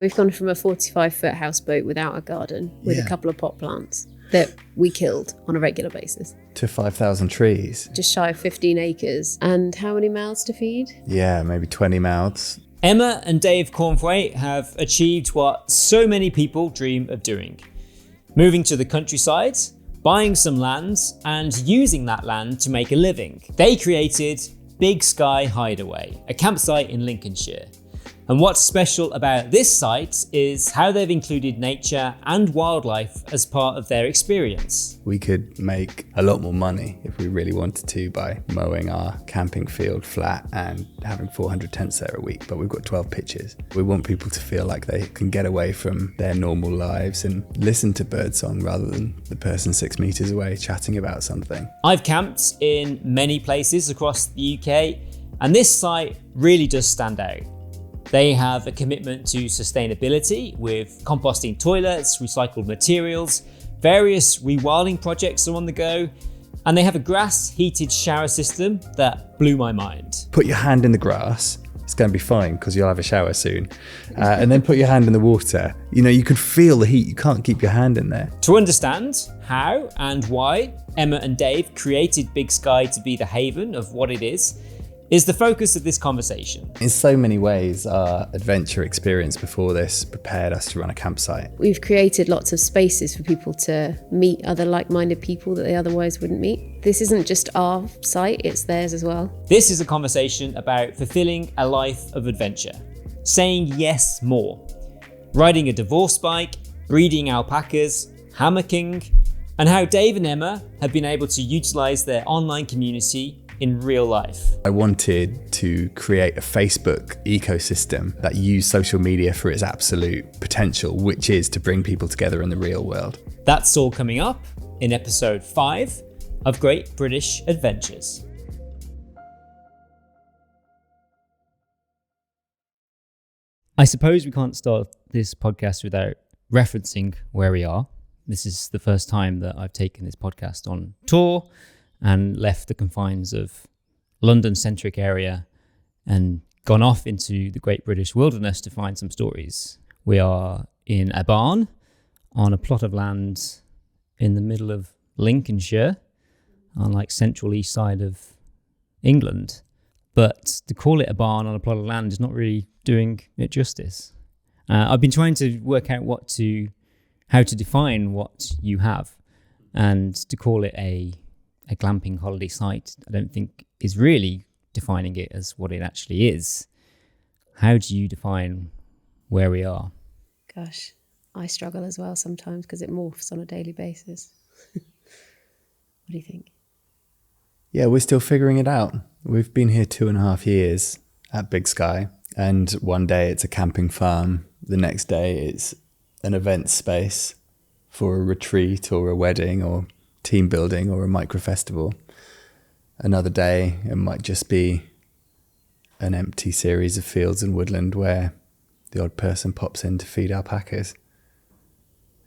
We've gone from a 45-foot houseboat without a garden with a couple of pot plants that we killed on a regular basis to 5,000 trees. just shy of 15 acres. And how many mouths to feed? Yeah, maybe 20 mouths. Emma and Dave Cornthwaite have achieved what so many people dream of doing. Moving to the countryside, buying some land and using that land to make a living. They created Big Sky Hideaway, a campsite in Lincolnshire. And what's special about this site is how they've included nature and wildlife as part of their experience. We could make a lot more money if we really wanted to by mowing our camping field flat and having 400 tents there a week, but we've got 12 pitches. We want people to feel like they can get away from their normal lives and listen to birdsong rather than the person 6 meters away chatting about something. I've camped in many places across the UK, and this site really does stand out. They have a commitment to sustainability with composting toilets, recycled materials, various rewilding projects are on the go, and they have a grass heated shower system that blew my mind. Put your hand in the grass, it's going to be fine because you'll have a shower soon, and then put your hand in the water. You know, you can feel the heat, you can't keep your hand in there. To understand how and why Emma and Dave created Big Sky to be the haven of what it is the focus of this conversation. In so many ways, our adventure experience before this prepared us to run a campsite. We've created lots of spaces for people to meet other like-minded people that they otherwise wouldn't meet. This isn't just our site, it's theirs as well. This is a conversation about fulfilling a life of adventure, saying yes more, riding a divorce bike, breeding alpacas, hammocking, and how Dave and Emma have been able to utilize their online community in real life. I wanted to create a Facebook ecosystem that used social media for its absolute potential, which is to bring people together in the real world. That's all coming up in episode 5 of Great British Adventures. I suppose we can't start this podcast without referencing where we are. This is the first time that I've taken this podcast on tour and left the confines of London-centric area and gone off into the Great British Wilderness to find some stories. We are in a barn on a plot of land in the middle of Lincolnshire, on like central east side of England. But to call it a barn on a plot of land is not really doing it justice. I've been trying to work out how to define what you have, and to call it a glamping holiday site, I don't think is really defining it as what it actually is. How do you define where we are? Gosh, I struggle as well sometimes because it morphs on a daily basis. What do you think? Yeah, we're still figuring it out. We've been here 2.5 years at Big Sky, and one day it's a camping farm. The next day it's an event space for a retreat or a wedding or team building or a micro festival. Another day it might just be an empty series of fields and woodland where the odd person pops in to feed alpacas.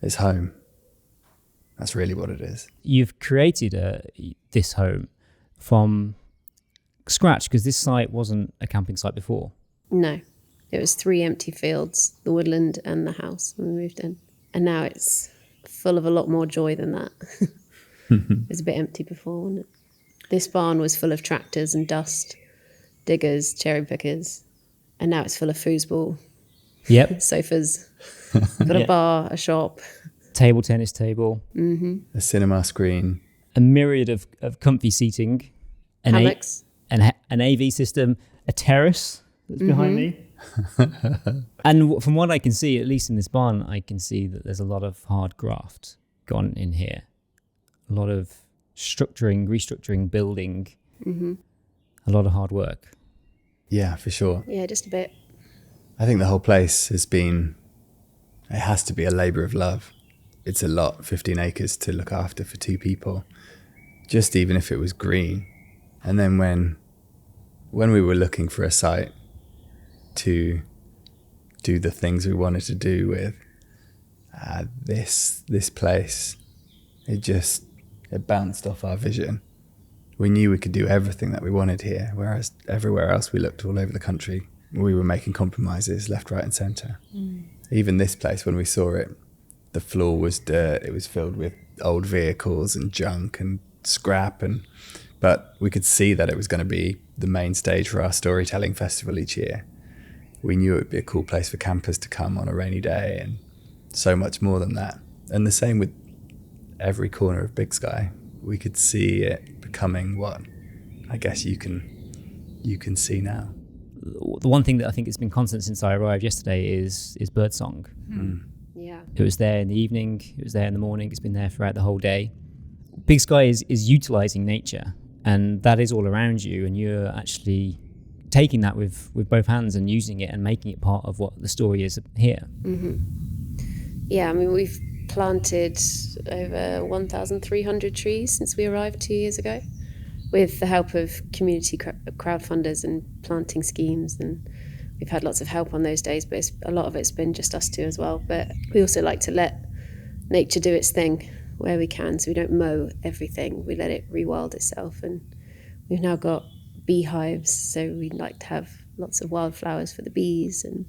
It's home. That's really what it is. You've created this home from scratch because this site wasn't a camping site before. No, it was 3 empty fields, the woodland and the house when we moved in. And now it's full of a lot more joy than that. It was a bit empty before, wasn't it? This barn was full of tractors and dust, diggers, cherry pickers, and now it's full of foosball. Yep. Sofas, got a bar, a shop. Table tennis table. Mm-hmm. A cinema screen. A myriad of comfy seating. Hammocks. An AV system, a terrace that's behind me. And from what I can see, at least in this barn, I can see that there's a lot of hard graft gone in here. A lot of restructuring, building, a lot of hard work. Yeah, for sure. Yeah, just a bit. I think the whole place it has to be a labour of love. It's a lot, 15 acres to look after for 2 people, just even if it was green. And then when we were looking for a site to do the things we wanted to do with, this place, it bounced off our vision. We knew we could do everything that we wanted here, whereas everywhere else we looked all over the country, we were making compromises left, right and centre. Even this place, when we saw it, the floor was dirt. It was filled with old vehicles and junk and scrap, but we could see that it was going to be the main stage for our storytelling festival each year. We knew it would be a cool place for campers to come on a rainy day, and so much more than that. And the same with every corner of Big Sky. We could see it becoming what I guess you can see now. The one thing that I think has been constant since I arrived yesterday is birdsong. Yeah. It was there in the evening, it was there in the morning, it's been there throughout the whole day. Big Sky is utilising nature, and that is all around you, and you're actually taking that with both hands and using it and making it part of what the story is here. Yeah, I mean, we've planted over 1,300 trees since we arrived 2 years ago, with the help of community crowdfunders and planting schemes, and we've had lots of help on those days, but a lot of it's been just us two as well. But we also like to let nature do its thing where we can, so we don't mow everything, we let it rewild itself. And we've now got beehives, so we like to have lots of wildflowers for the bees and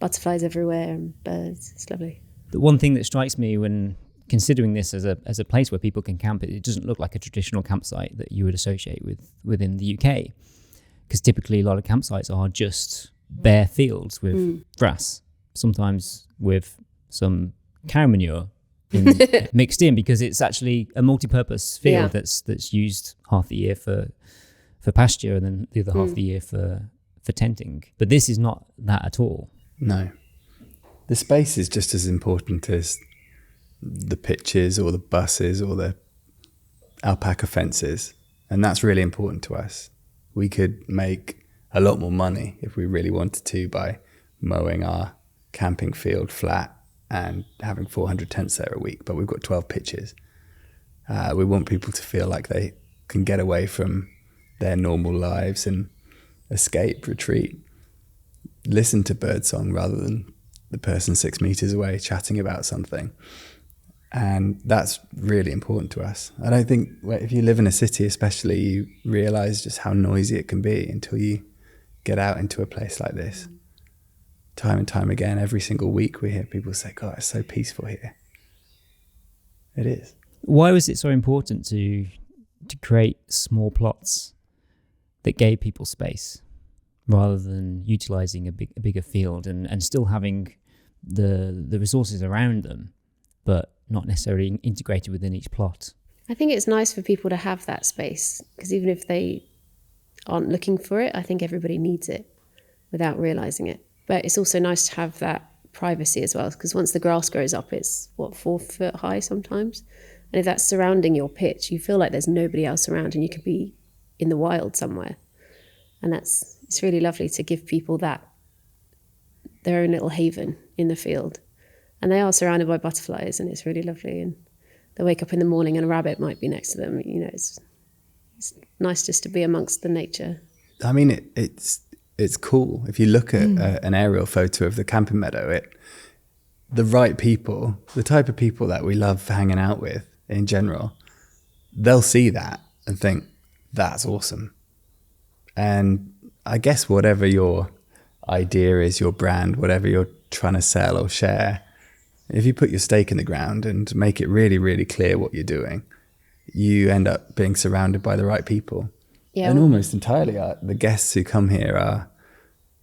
butterflies everywhere and birds. It's lovely. The one thing that strikes me when considering this as a place where people can camp, it doesn't look like a traditional campsite that you would associate within the UK, because typically a lot of campsites are just bare fields with grass, sometimes with some cow manure mixed in, because it's actually a multi-purpose field that's used half the year for pasture and then the other half the year for tenting. But this is not that at all. No. The space is just as important as the pitches or the buses or the alpaca fences, and that's really important to us. We could make a lot more money if we really wanted to by mowing our camping field flat and having 400 tents there a week, but we've got 12 pitches. We want people to feel like they can get away from their normal lives and escape, retreat, listen to birdsong rather than the person 6 meters away chatting about something. And that's really important to us. I don't think if you live in a city especially, you realise just how noisy it can be until you get out into a place like this. Time and time again, every single week we hear people say, God, it's so peaceful here. It is. Why was it so important to create small plots that gave people space rather than utilising a bigger field and still having the resources around them, but not necessarily integrated within each plot? I think it's nice for people to have that space, because even if they aren't looking for it, I think everybody needs it without realising it. But it's also nice to have that privacy as well, because once the grass grows up, it's 4 foot high sometimes. And if that's surrounding your pitch, you feel like there's nobody else around and you could be in the wild somewhere. And it's really lovely to give people that, their own little haven in the field. And they are surrounded by butterflies, and it's really lovely. And they wake up in the morning and a rabbit might be next to them. You know, it's nice just to be amongst the nature. I mean, it's cool. If you look at an aerial photo of the camping meadow, the right people, the type of people that we love hanging out with in general, they'll see that and think, that's awesome. And I guess whatever your idea is, your brand, whatever you're trying to sell or share, if you put your stake in the ground and make it really, really clear what you're doing, you end up being surrounded by the right people. Yeah. And almost entirely the guests who come here are,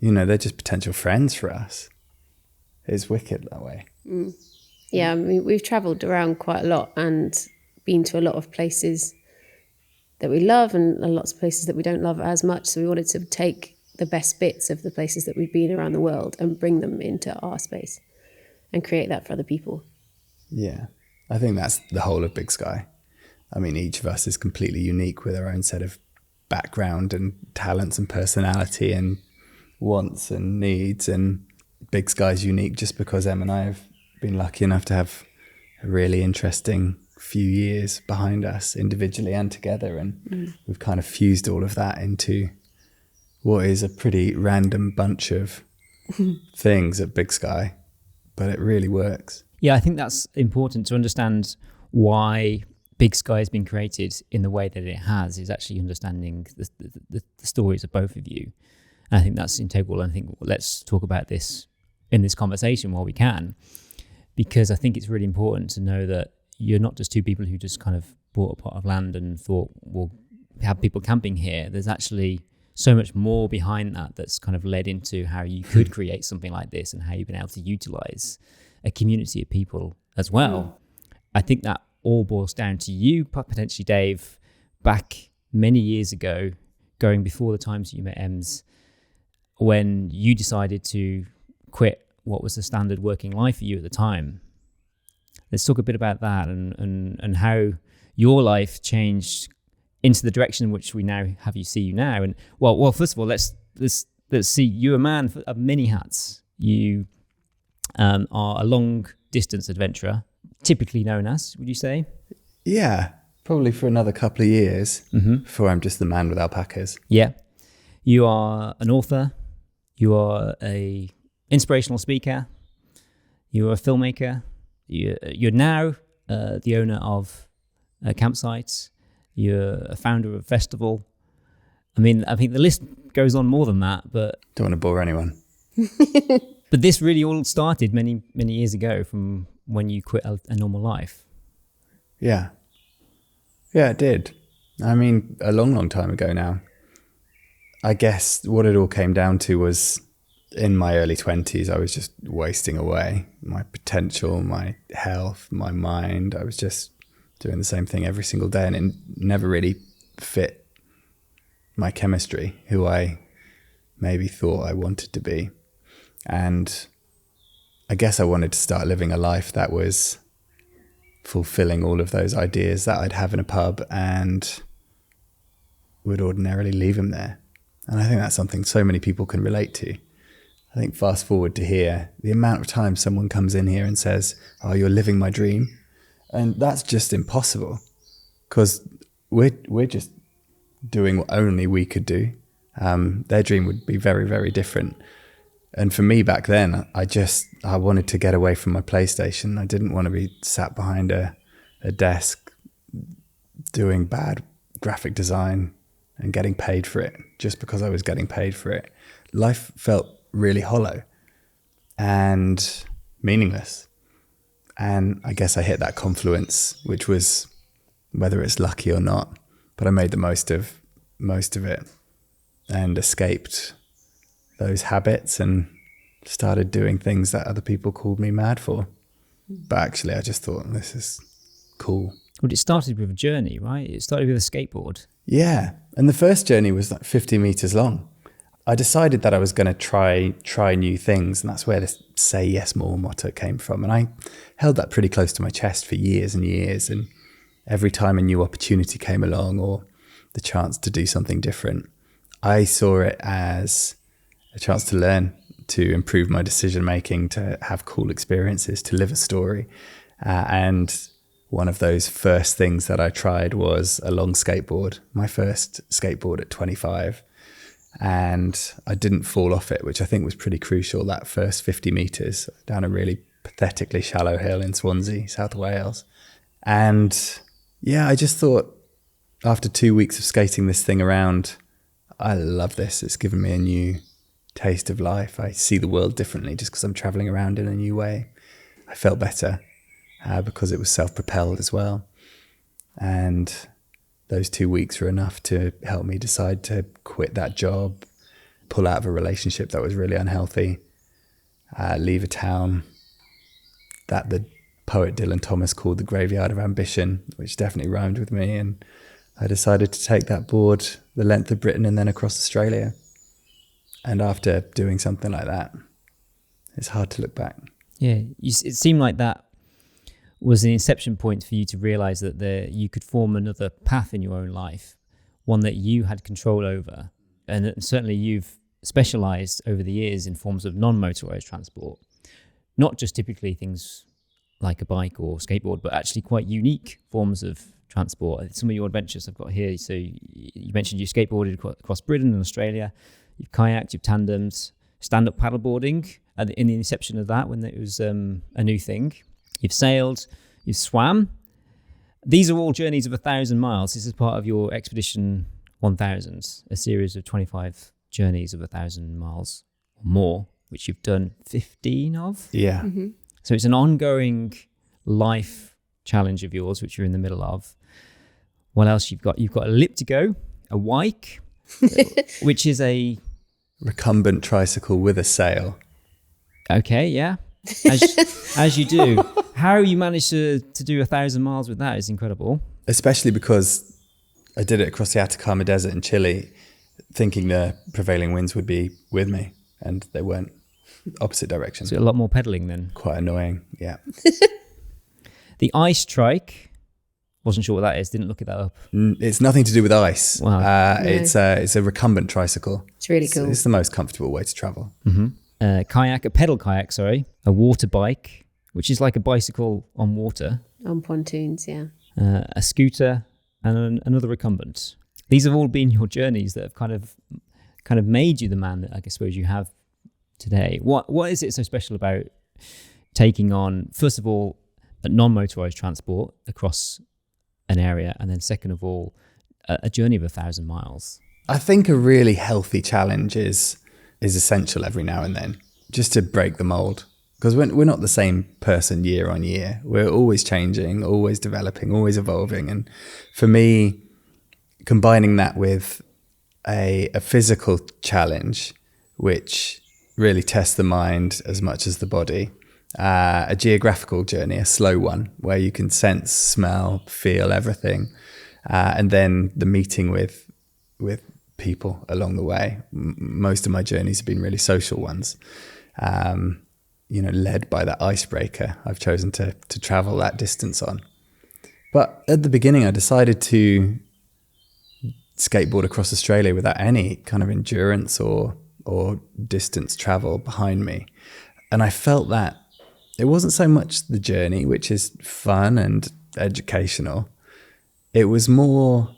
they're just potential friends for us. It's wicked that way. Yeah, I mean, we've travelled around quite a lot and been to a lot of places that we love and lots of places that we don't love as much. So we wanted to take the best bits of the places that we've been around the world and bring them into our space and create that for other people. Yeah, I think that's the whole of Big Sky. I mean, each of us is completely unique with our own set of background and talents and personality and wants and needs. And Big Sky's unique just because Em and I have been lucky enough to have a really interesting few years behind us individually and together. And we've kind of fused all of that into what is a pretty random bunch of things at Big Sky, but it really works. Yeah, I think that's important to understand why Big Sky has been created in the way that it has, is actually understanding the stories of both of you. And I think that's integral. And I think let's talk about this in this conversation while we can, because I think it's really important to know that you're not just two people who just kind of bought a plot of land and thought, we'll have people camping here. There's actually so much more behind that that's kind of led into how you could create something like this and how you've been able to utilize a community of people as well. I think that all boils down to you, potentially Dave, back many years ago, going before the times you met Ems, when you decided to quit what was the standard working life for you at the time. Let's talk a bit about that and how your life changed into the direction in which we now have you see you now. And well, first of all, let's see, you're a man of many hats. You are a long distance adventurer, typically known as, would you say? Yeah, probably for another couple of years before I'm just the man with alpacas. Yeah. You are an author. You are a inspirational speaker. You are a filmmaker. You're now the owner of a campsite. You're a founder of a festival. I mean, I think the list goes on more than that, but... Don't want to bore anyone. But this really all started many, many years ago from when you quit a normal life. Yeah. Yeah, it did. I mean, a long, long time ago now. I guess what it all came down to was in my early 20s, I was just wasting away my potential, my health, my mind. I was just doing the same thing every single day, and it never really fit my chemistry, who I maybe thought I wanted to be. And I guess I wanted to start living a life that was fulfilling all of those ideas that I'd have in a pub and would ordinarily leave them there. And I think that's something so many people can relate to. I think fast forward to here, the amount of times someone comes in here and says, oh, you're living my dream. And that's just impossible, because we're just doing what only we could do. Their dream would be very, very different. And for me back then, I wanted to get away from my PlayStation. I didn't want to be sat behind a desk doing bad graphic design and getting paid for it just because I was getting paid for it. Life felt really hollow and meaningless. And I guess I hit that confluence, which was, whether it's lucky or not, but I made the most of it and escaped those habits and started doing things that other people called me mad for. But actually, I just thought, this is cool. Well, it started with a journey, right? It started with a skateboard. Yeah. And the first journey was like 50 meters long. I decided that I was going to try new things, and that's where this "Say Yes More" motto came from. And I held that pretty close to my chest for years and years. And every time a new opportunity came along or the chance to do something different, I saw it as a chance to learn, to improve my decision making, to have cool experiences, to live a story. And one of those first things that I tried was a long skateboard, my first skateboard at 25. And I didn't fall off it, which I think was pretty crucial, that first 50 meters down a really pathetically shallow hill in Swansea, South Wales. And yeah, I just thought after 2 weeks of skating this thing around, I love this. It's given me a new taste of life. I see the world differently just because I'm traveling around in a new way. I felt better because it was self-propelled as well. And those 2 weeks were enough to help me decide to quit that job, pull out of a relationship that was really unhealthy, leave a town that the poet Dylan Thomas called the graveyard of ambition, which definitely rhymed with me. And I decided to take that board the length of Britain and then across Australia. And after doing something like that, it's hard to look back. Yeah, it seemed like that was the inception point for you to realize that you could form another path in your own life, one that you had control over. And certainly you've specialized over the years in forms of non-motorized transport, not just typically things like a bike or skateboard, but actually quite unique forms of transport. Some of your adventures I've got here. So you mentioned you skateboarded across Britain and Australia. You've kayaked, you've tandemed, stand-up paddleboarding in the inception of that when it was a new thing. You've sailed, you've swam. These are all journeys of 1,000 miles. This is part of your Expedition 1000, a series of 25 journeys of 1,000 miles or more which you've done 15 of. Yeah. Mm-hmm. So it's an ongoing life challenge of yours, which you're in the middle of. What else you've got? You've got a Elliptigo, a Wike, which is a... Recumbent tricycle with a sail. Okay, yeah. As you do. How you managed to do 1,000 miles with that is incredible. Especially because I did it across the Atacama Desert in Chile, thinking the prevailing winds would be with me, and they weren't. Opposite direction. So a lot more pedaling then. Quite annoying, yeah. The ice trike, wasn't sure what that is, didn't look that up. It's nothing to do with ice. Wow. No. It's a recumbent tricycle. It's really cool. It's the most comfortable way to travel. Mm-hmm. Kayak, a pedal kayak, sorry. A water bike, which is like a bicycle on water. On pontoons, yeah. A scooter, and another recumbent. These have all been your journeys that have kind of made you the man that I suppose you have today. What is it so special about taking on, first of all, a non-motorized transport across an area, and then second of all, a journey of 1,000 miles? I think a really healthy challenge is essential every now and then, just to break the mold. Because we're not the same person year on year. We're always changing, always developing, always evolving. And for me, combining that with a physical challenge, which really tests the mind as much as the body, a geographical journey, a slow one, where you can sense, smell, feel everything, and then the meeting with people along the way. Most of my journeys have been really social ones. Led by that icebreaker I've chosen to travel that distance on. But at the beginning, I decided to skateboard across Australia without any kind of endurance or distance travel behind me. And I felt that it wasn't so much the journey, which is fun and educational. It was more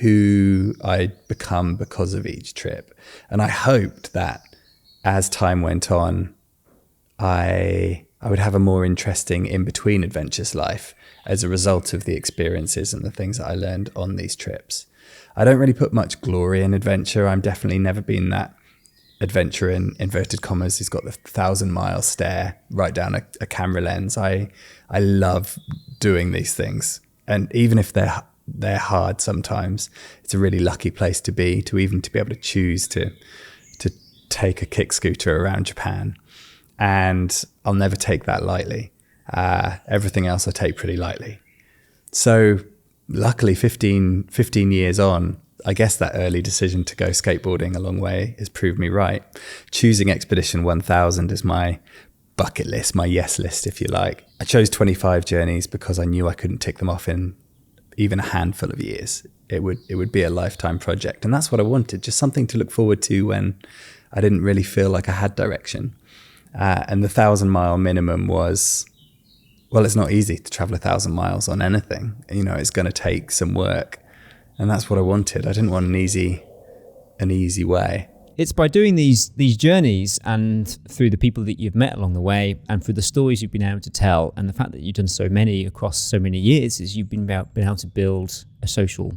who I'd become because of each trip. And I hoped that as time went on, I would have a more interesting in-between adventures life as a result of the experiences and the things that I learned on these trips. I don't really put much glory in adventure. I'm definitely never been that adventurer in inverted commas who's got the 1,000-mile stare right down a camera lens. I love doing these things. And even if they're hard sometimes, it's a really lucky place to be able to choose to take a kick scooter around Japan. And I'll never take that lightly. Everything else I take pretty lightly. So luckily 15 years on, I guess that early decision to go skateboarding a long way has proved me right. Choosing Expedition 1000 as my bucket list, my yes list, if you like. I chose 25 journeys because I knew I couldn't tick them off in even a handful of years. It would be a lifetime project. And that's what I wanted, just something to look forward to when I didn't really feel like I had direction. And the 1,000-mile minimum was, well, it's not easy to travel 1,000 miles on anything. It's going to take some work. And that's what I wanted. I didn't want an easy way. It's by doing these journeys and through the people that you've met along the way and through the stories you've been able to tell and the fact that you've done so many across so many years is you've been able to build a social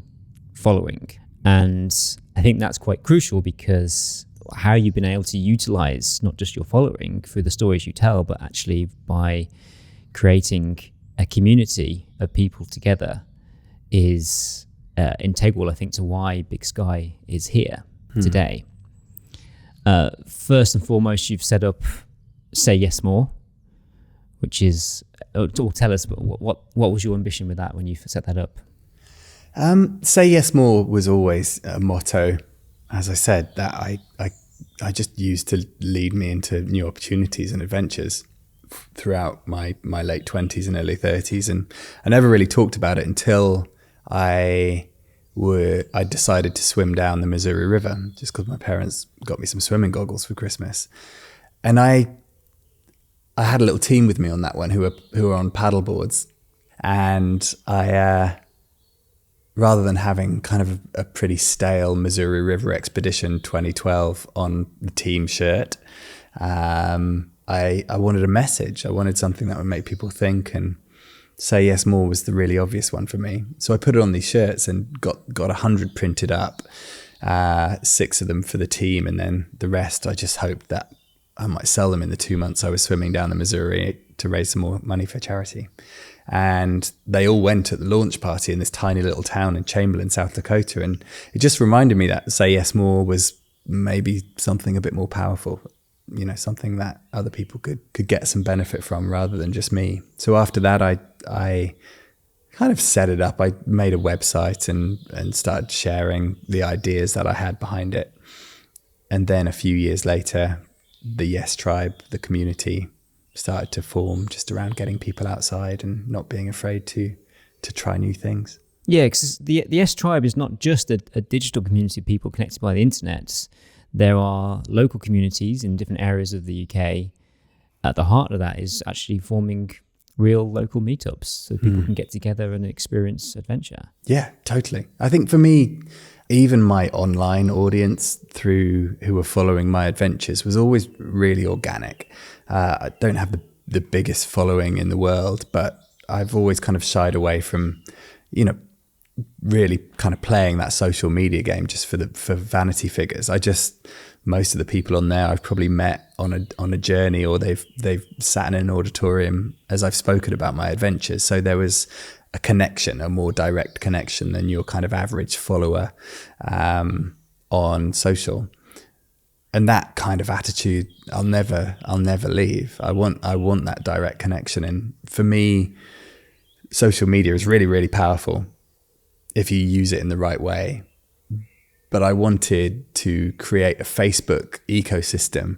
following. And I think that's quite crucial because how you've been able to utilize not just your following through the stories you tell, but actually by creating a community of people together is integral, I think, to why Big Sky is here today. First and foremost, you've set up Say Yes More, which is, or tell us what was your ambition with that when you set that up? Say Yes More was always a motto, as I said, that I just used to lead me into new opportunities and adventures throughout my late 20s and early 30s. And I never really talked about it until I decided to swim down the Missouri River, just because my parents got me some swimming goggles for Christmas. And I had a little team with me on that one who were on paddle boards. And I rather than having kind of a pretty stale Missouri River Expedition 2012 on the team shirt, I wanted a message. I wanted something that would make people think, and Say Yes More was the really obvious one for me. So I put it on these shirts and got 100 printed up, 6 of them for the team, and then the rest I just hoped that I might sell them in the 2 months I was swimming down the Missouri to raise some more money for charity. And they all went at the launch party in this tiny little town in Chamberlain, South Dakota. And it just reminded me that Say Yes More was maybe something a bit more powerful, you know, something that other people could get some benefit from rather than just me. So after that, I kind of set it up. I made a website and started sharing the ideas that I had behind it. And then a few years later, the Yes Tribe, the community, started to form just around getting people outside and not being afraid to try new things. Yeah, because the Yes Tribe is not just a digital community of people connected by the internet. There are local communities in different areas of the UK. At the heart of that is actually forming real local meetups so people can get together and experience adventure. Yeah, totally. I think for me, even my online audience who were following my adventures was always really organic. I don't have the biggest following in the world, but I've always kind of shied away from, you know, really kind of playing that social media game just for vanity figures. Most of the people on there I've probably met on a journey, or they've sat in an auditorium as I've spoken about my adventures. So there was a connection, a more direct connection than your kind of average follower on social. And that kind of attitude, I'll never leave. I want that direct connection. And for me, social media is really, really powerful if you use it in the right way. But I wanted to create a Facebook ecosystem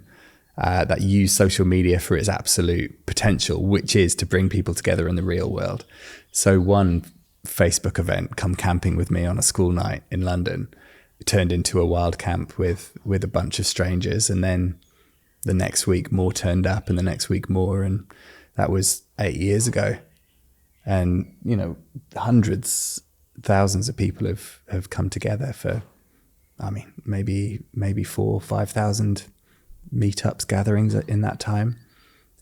that used social media for its absolute potential, which is to bring people together in the real world. So one Facebook event, Come Camping With Me on a School Night in London, turned into a wild camp with a bunch of strangers. And then the next week more turned up, and the next week more. And that was 8 years ago. And, you know, hundreds, thousands of people have come together for, I mean, maybe 4,000 or 5,000 meetups, gatherings in that time.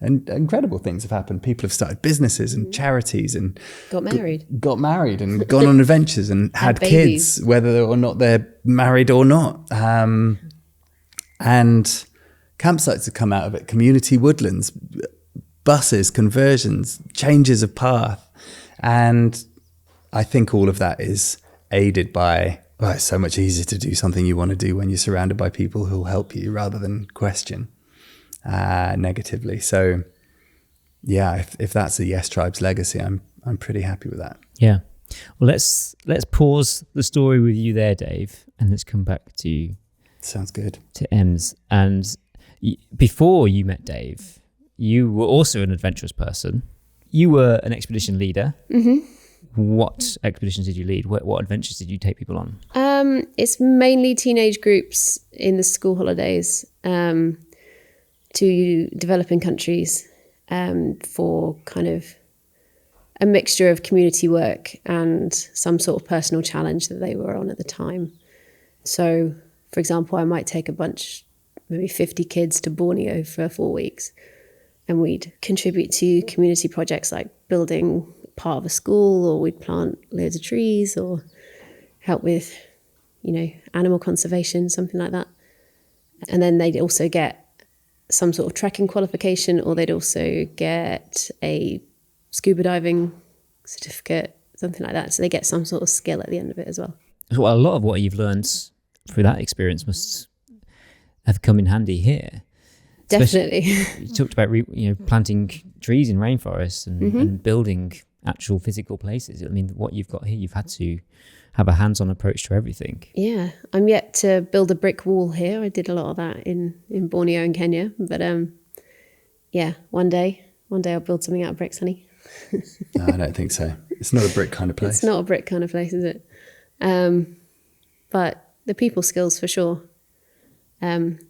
And incredible things have happened. People have started businesses and charities and got married and gone on adventures and had kids, whether or not they're married or not. And campsites have come out of it, community woodlands, buses, conversions, changes of path. And I think all of that is aided by, well, it's so much easier to do something you want to do when you're surrounded by people who'll help you rather than question negatively. So yeah, if that's the Yes Tribe's legacy, I'm pretty happy with that. Yeah. Well, let's pause the story with you there, Dave, and let's come back to Sounds good. To Ems. And before you met Dave, you were also an adventurous person. You were an expedition leader. Mm-hmm. What expeditions did you lead? What adventures did you take people on? It's mainly teenage groups in the school holidays to developing countries for kind of a mixture of community work and some sort of personal challenge that they were on at the time. So, for example, I might take a bunch, maybe 50 kids to Borneo for 4 weeks, and we'd contribute to community projects like building part of a school, or we'd plant loads of trees, or help with, animal conservation, something like that. And then they'd also get some sort of trekking qualification, or they'd also get a scuba diving certificate, something like that. So they get some sort of skill at the end of it as well. Well, a lot of what you've learned through that experience must have come in handy here. Definitely. You talked about planting trees in rainforests and building actual physical places. I mean, what you've got here, you've had to have a hands-on approach to everything. Yeah, I'm yet to build a brick wall here. I did a lot of that in Borneo and Kenya. But one day I'll build something out of bricks, honey. No, I don't think so. It's not a brick kind of place. It's not a brick kind of place, is it? But the people skills for sure. And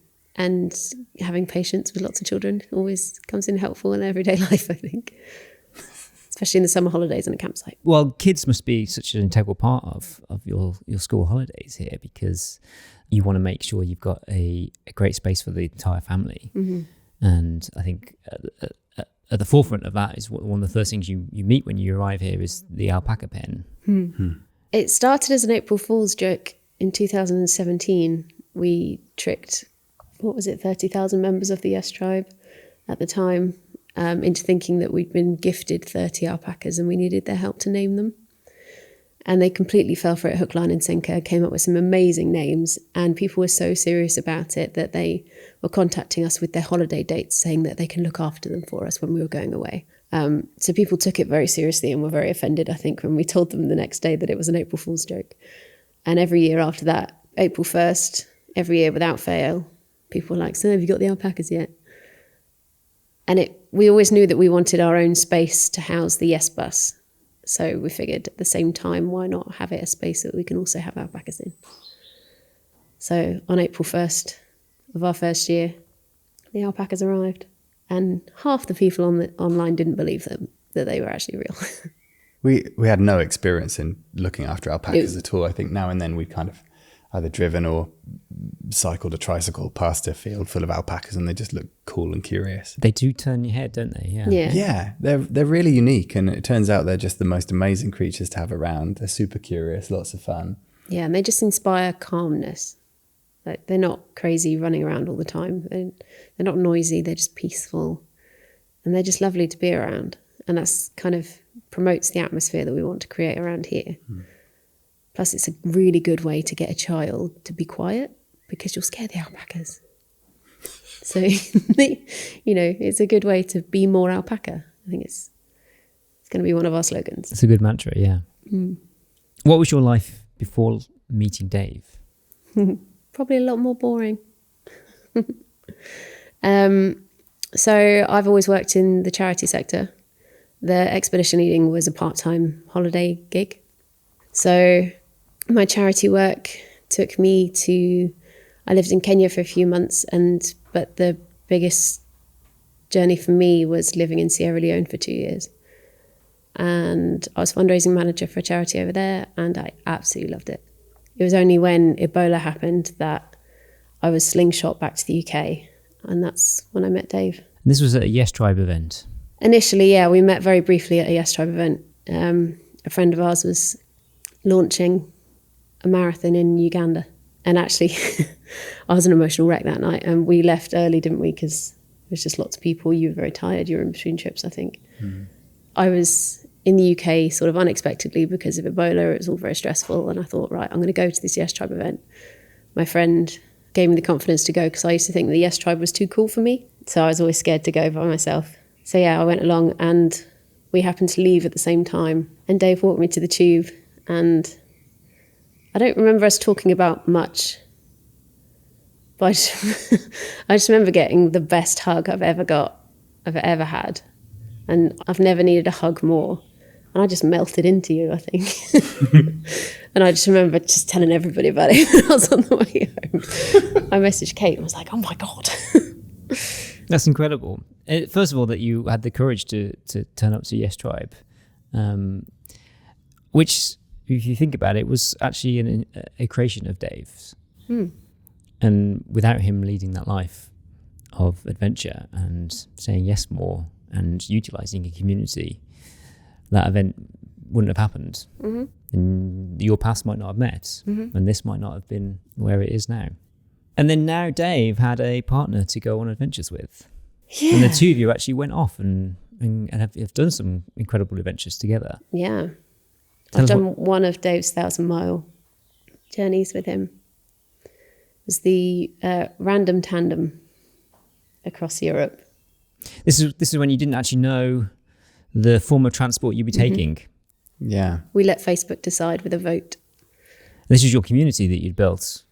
having patience with lots of children always comes in helpful in everyday life, I think. Especially in the summer holidays on a campsite. Well, kids must be such an integral part of your school holidays here, because you want to make sure you've got a great space for the entire family. Mm-hmm. And I think at the forefront of that is one of the first things you meet when you arrive here is the alpaca pen. Hmm. It started as an April Fool's joke in 2017. We tricked what was it, 30,000 members of the Yes Tribe at the time, into thinking that we'd been gifted 30 alpacas and we needed their help to name them. And they completely fell for it, hook, line and sinker, came up with some amazing names. And people were so serious about it that they were contacting us with their holiday dates, saying that they can look after them for us when we were going away. So people took it very seriously and were very offended, I think, when we told them the next day that it was an April Fool's joke. And every year after that, April 1st, every year without fail, people were like, so have you got the alpacas yet? And we always knew that we wanted our own space to house the Yes Bus. So we figured at the same time, why not have it a space that we can also have alpacas in? So on April 1st of our first year, the alpacas arrived. And half the people online didn't believe them, that they were actually real. We had no experience in looking after alpacas at all. I think now and then we kind of either driven or cycled a tricycle past a field full of alpacas, and they just look cool and curious. They do turn your head, don't they? Yeah. Yeah, they're really unique, and it turns out they're just the most amazing creatures to have around. They're super curious, lots of fun. Yeah, and they just inspire calmness. Like, they're not crazy running around all the time. They're not noisy. They're just peaceful, and they're just lovely to be around. And that's kind of promotes the atmosphere that we want to create around here. Plus, it's a really good way to get a child to be quiet, because you'll scare the alpacas. So, it's a good way to be more alpaca. I think it's going to be one of our slogans. It's a good mantra, yeah. What was your life before meeting Dave? Probably a lot more boring. So I've always worked in the charity sector. The expedition leading was a part-time holiday gig. So my charity work took me I lived in Kenya for a few months, but the biggest journey for me was living in Sierra Leone for 2 years. And I was fundraising manager for a charity over there, and I absolutely loved it. It was only when Ebola happened that I was slingshot back to the UK, and that's when I met Dave. And this was at a Yes Tribe event? Initially, yeah, we met very briefly at a Yes Tribe event. A friend of ours was launching a marathon in Uganda. And actually, I was an emotional wreck that night, and we left early, didn't we? Because there was just lots of people. You were very tired. You were in between trips, I think. I was in the UK sort of unexpectedly because of Ebola. It was all very stressful, and I thought, right, I'm going to go to this Yes Tribe event. My friend gave me the confidence to go because I used to think the Yes Tribe was too cool for me. So I was always scared to go by myself. So yeah, I went along, and we happened to leave at the same time. And Dave walked me to the tube, and I don't remember us talking about much, but I just remember getting the best hug I've ever had. And I've never needed a hug more. And I just melted into you, I think. And I just remember just telling everybody about it when I was on the way home. I messaged Kate and was like, oh my God. That's incredible. First of all, that you had the courage to turn up to Yes Tribe, which, if you think about it, was actually a creation of Dave's. And without him leading that life of adventure and saying yes more and utilising a community, that event wouldn't have happened. And your paths might not have met, and this might not have been where it is now. And then now Dave had a partner to go on adventures with. Yeah. And the two of you actually went off and have done some incredible adventures together. Yeah. I've done one of Dave's 1,000-mile journeys with him. It was the random tandem across Europe. This is when you didn't actually know the form of transport you'd be taking. Yeah. We let Facebook decide with a vote. This is your community that you'd built.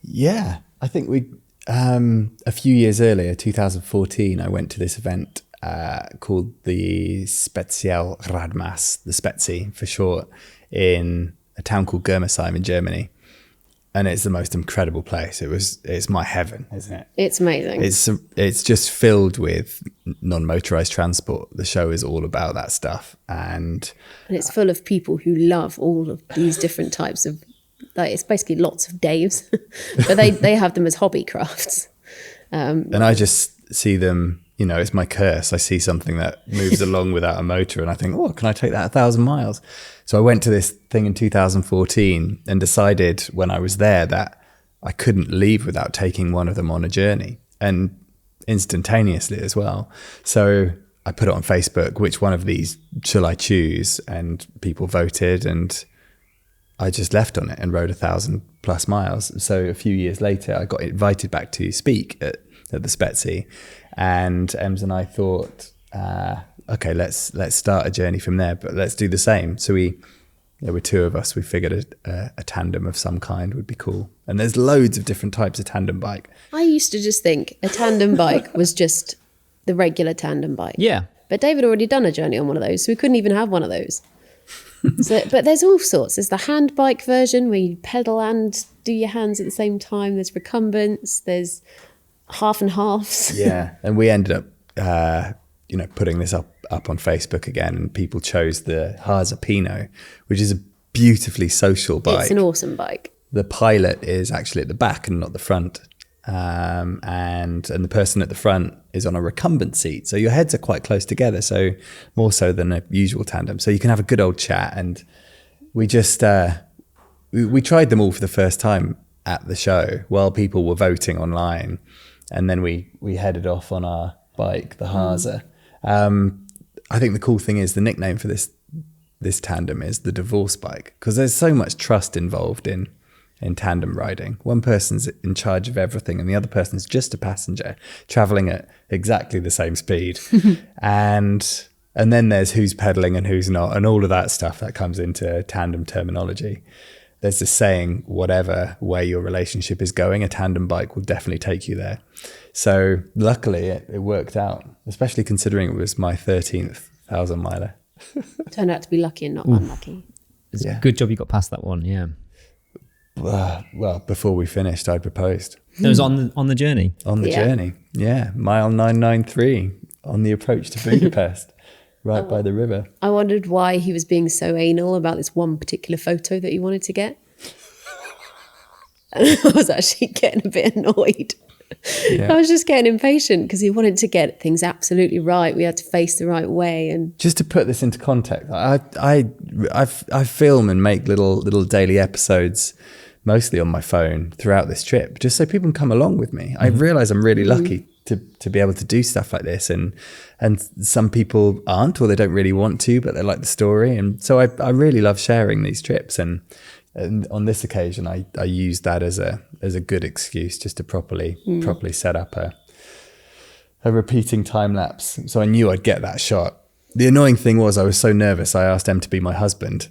Yeah. I think a few years earlier, 2014, I went to this event called the Spezial Radmaß, the Spezi for short, in a town called Germersheim in Germany. And it's the most incredible place. It's my heaven, isn't it? It's amazing. It's just filled with non-motorized transport. The show is all about that stuff. And it's full of people who love all of these different types of, like, it's basically lots of Daves, but they have them as hobby crafts. And I just see them, it's my curse. I see something that moves along without a motor and I think, oh, can I take that 1,000 miles? So I went to this thing in 2014 and decided when I was there that I couldn't leave without taking one of them on a journey, and instantaneously as well. So I put it on Facebook, which one of these shall I choose? And people voted, and I just left on it and rode 1,000+ miles. So a few years later, I got invited back to speak at the Spetsy, and Ems and I thought, okay, let's start a journey from there, but let's do the same. So there were two of us. We figured a tandem of some kind would be cool. And there's loads of different types of tandem bike. I used to just think a tandem bike was just the regular tandem bike. Yeah. But David had already done a journey on one of those, so we couldn't even have one of those. But there's all sorts. There's the hand bike version where you pedal and do your hands at the same time. There's recumbents. There's half and halves. Yeah. And we ended up, putting this up on Facebook again, and people chose the Haza Pinot, which is a beautifully social bike. It's an awesome bike. The pilot is actually at the back and not the front. And the person at the front is on a recumbent seat, so your heads are quite close together, so more so than a usual tandem, so you can have a good old chat. And we just we tried them all for the first time at the show while people were voting online, and then we headed off on our bike, the Haza. I think the cool thing is the nickname for this tandem is the divorce bike, because there's so much trust involved in tandem riding. One person's in charge of everything and the other person's just a passenger traveling at exactly the same speed. and then there's who's pedaling and who's not, and all of that stuff that comes into tandem terminology. There's this saying, whatever way your relationship is going, a tandem bike will definitely take you there. So luckily it worked out, especially considering it was my 13th 1,000 miler. Turned out to be lucky and not unlucky. It's a good job you got past that one, yeah. Well, before we finished, I proposed. It was on the journey. On the journey, yeah. Mile 993 on the approach to Budapest, right by the river. I wondered why he was being so anal about this one particular photo that he wanted to get. And I was actually getting a bit annoyed. Yeah. I was just getting impatient because he wanted to get things absolutely right. We had to face the right way. And just to put this into context, I film and make little daily episodes, mostly on my phone throughout this trip, just so people can come along with me. I realise I'm really lucky to be able to do stuff like this, and some people aren't, or they don't really want to, but they like the story, and so I really love sharing these trips. And on this occasion, I used that as a good excuse just to properly set up a repeating time lapse. So I knew I'd get that shot. The annoying thing was I was so nervous. I asked Em to be my husband,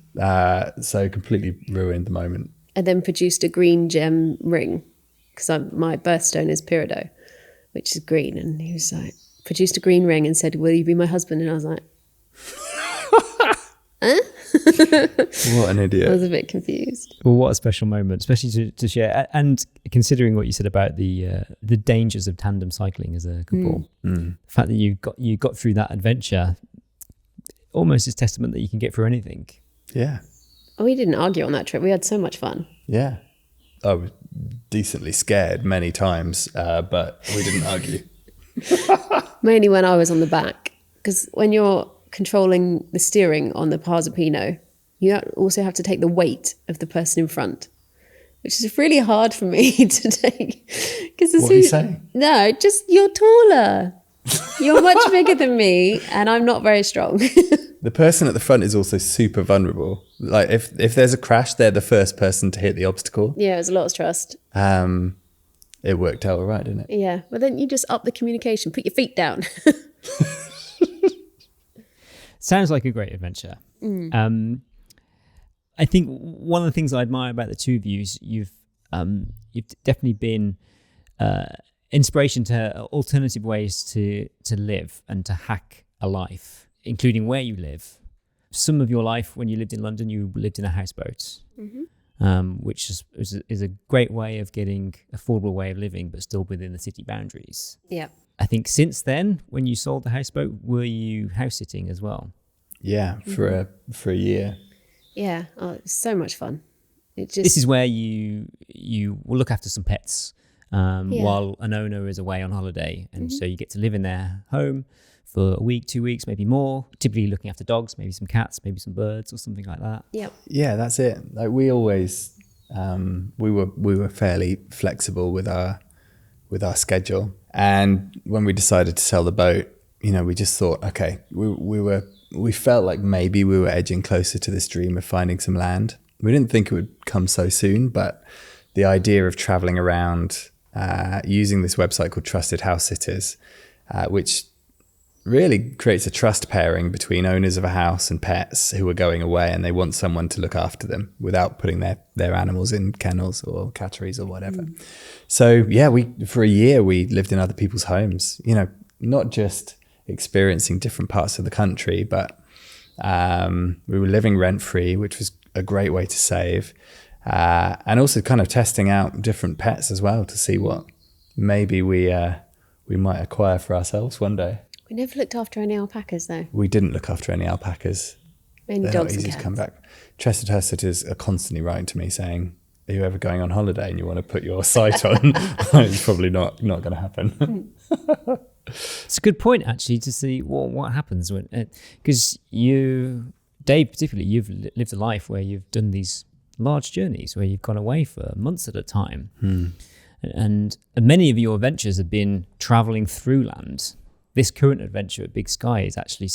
so completely ruined the moment. I then produced a green gem ring because my birthstone is peridot, which is green. And he was like, produced a green ring and said, "Will you be my husband?" And I was like, What an idiot. I was a bit confused. Well, what a special moment, especially to share. And considering what you said about the dangers of tandem cycling as a couple, the fact that you got through that adventure almost is testament that you can get through anything. Yeah. We didn't argue on that trip. We had so much fun. Yeah. I was decently scared many times, but we didn't argue. Mainly when I was on the back, because when you're controlling the steering on the Haza Pinot, you also have to take the weight of the person in front, which is really hard for me to take. What are you saying? No, just you're taller. You're much bigger than me, and I'm not very strong. The person at the front is also super vulnerable. Like if there's a crash, they're the first person to hit the obstacle. Yeah, there's a lot of trust. It worked out all right, didn't it? Yeah, but then you just up the communication, put your feet down. Sounds like a great adventure. I think one of the things I admire about the two of you is you've definitely been inspiration to alternative ways to live and to hack a life, including where you live. Some of your life, when you lived in London, you lived in a houseboat, which is a great way of getting affordable way of living, but still within the city boundaries. Yeah. I think since then, when you sold the houseboat, were you house sitting as well? Yeah, for a year. Yeah, it's so much fun. This is where you will look after some pets while an owner is away on holiday, and so you get to live in their home for a week, 2 weeks, maybe more. Typically looking after dogs, maybe some cats, maybe some birds or something like that. Yep. Yeah, that's it. Like we always We were fairly flexible with our schedule. And when we decided to sell the boat, we just thought, okay, we felt like maybe we were edging closer to this dream of finding some land. We didn't think it would come so soon, but the idea of traveling around using this website called Trusted House Sitters, which really creates a trust pairing between owners of a house and pets who are going away and they want someone to look after them without putting their animals in kennels or catteries or whatever. So yeah, for a year we lived in other people's homes, not just experiencing different parts of the country, but we were living rent free, which was a great way to save, and also kind of testing out different pets as well to see what maybe we might acquire for ourselves one day. We never looked after any alpacas, though. We didn't look after any alpacas. Mainly They're dogs not easy and to come cats. back. Trusted House Sitters are constantly writing to me saying, are you ever going on holiday and you want to put your site on? It's probably not going to happen. It's a good point, actually, to see what happens when, because Dave particularly, you've lived a life where you've done these large journeys where you've gone away for months at a time. And many of your adventures have been traveling through land. This current adventure at Big Sky is actually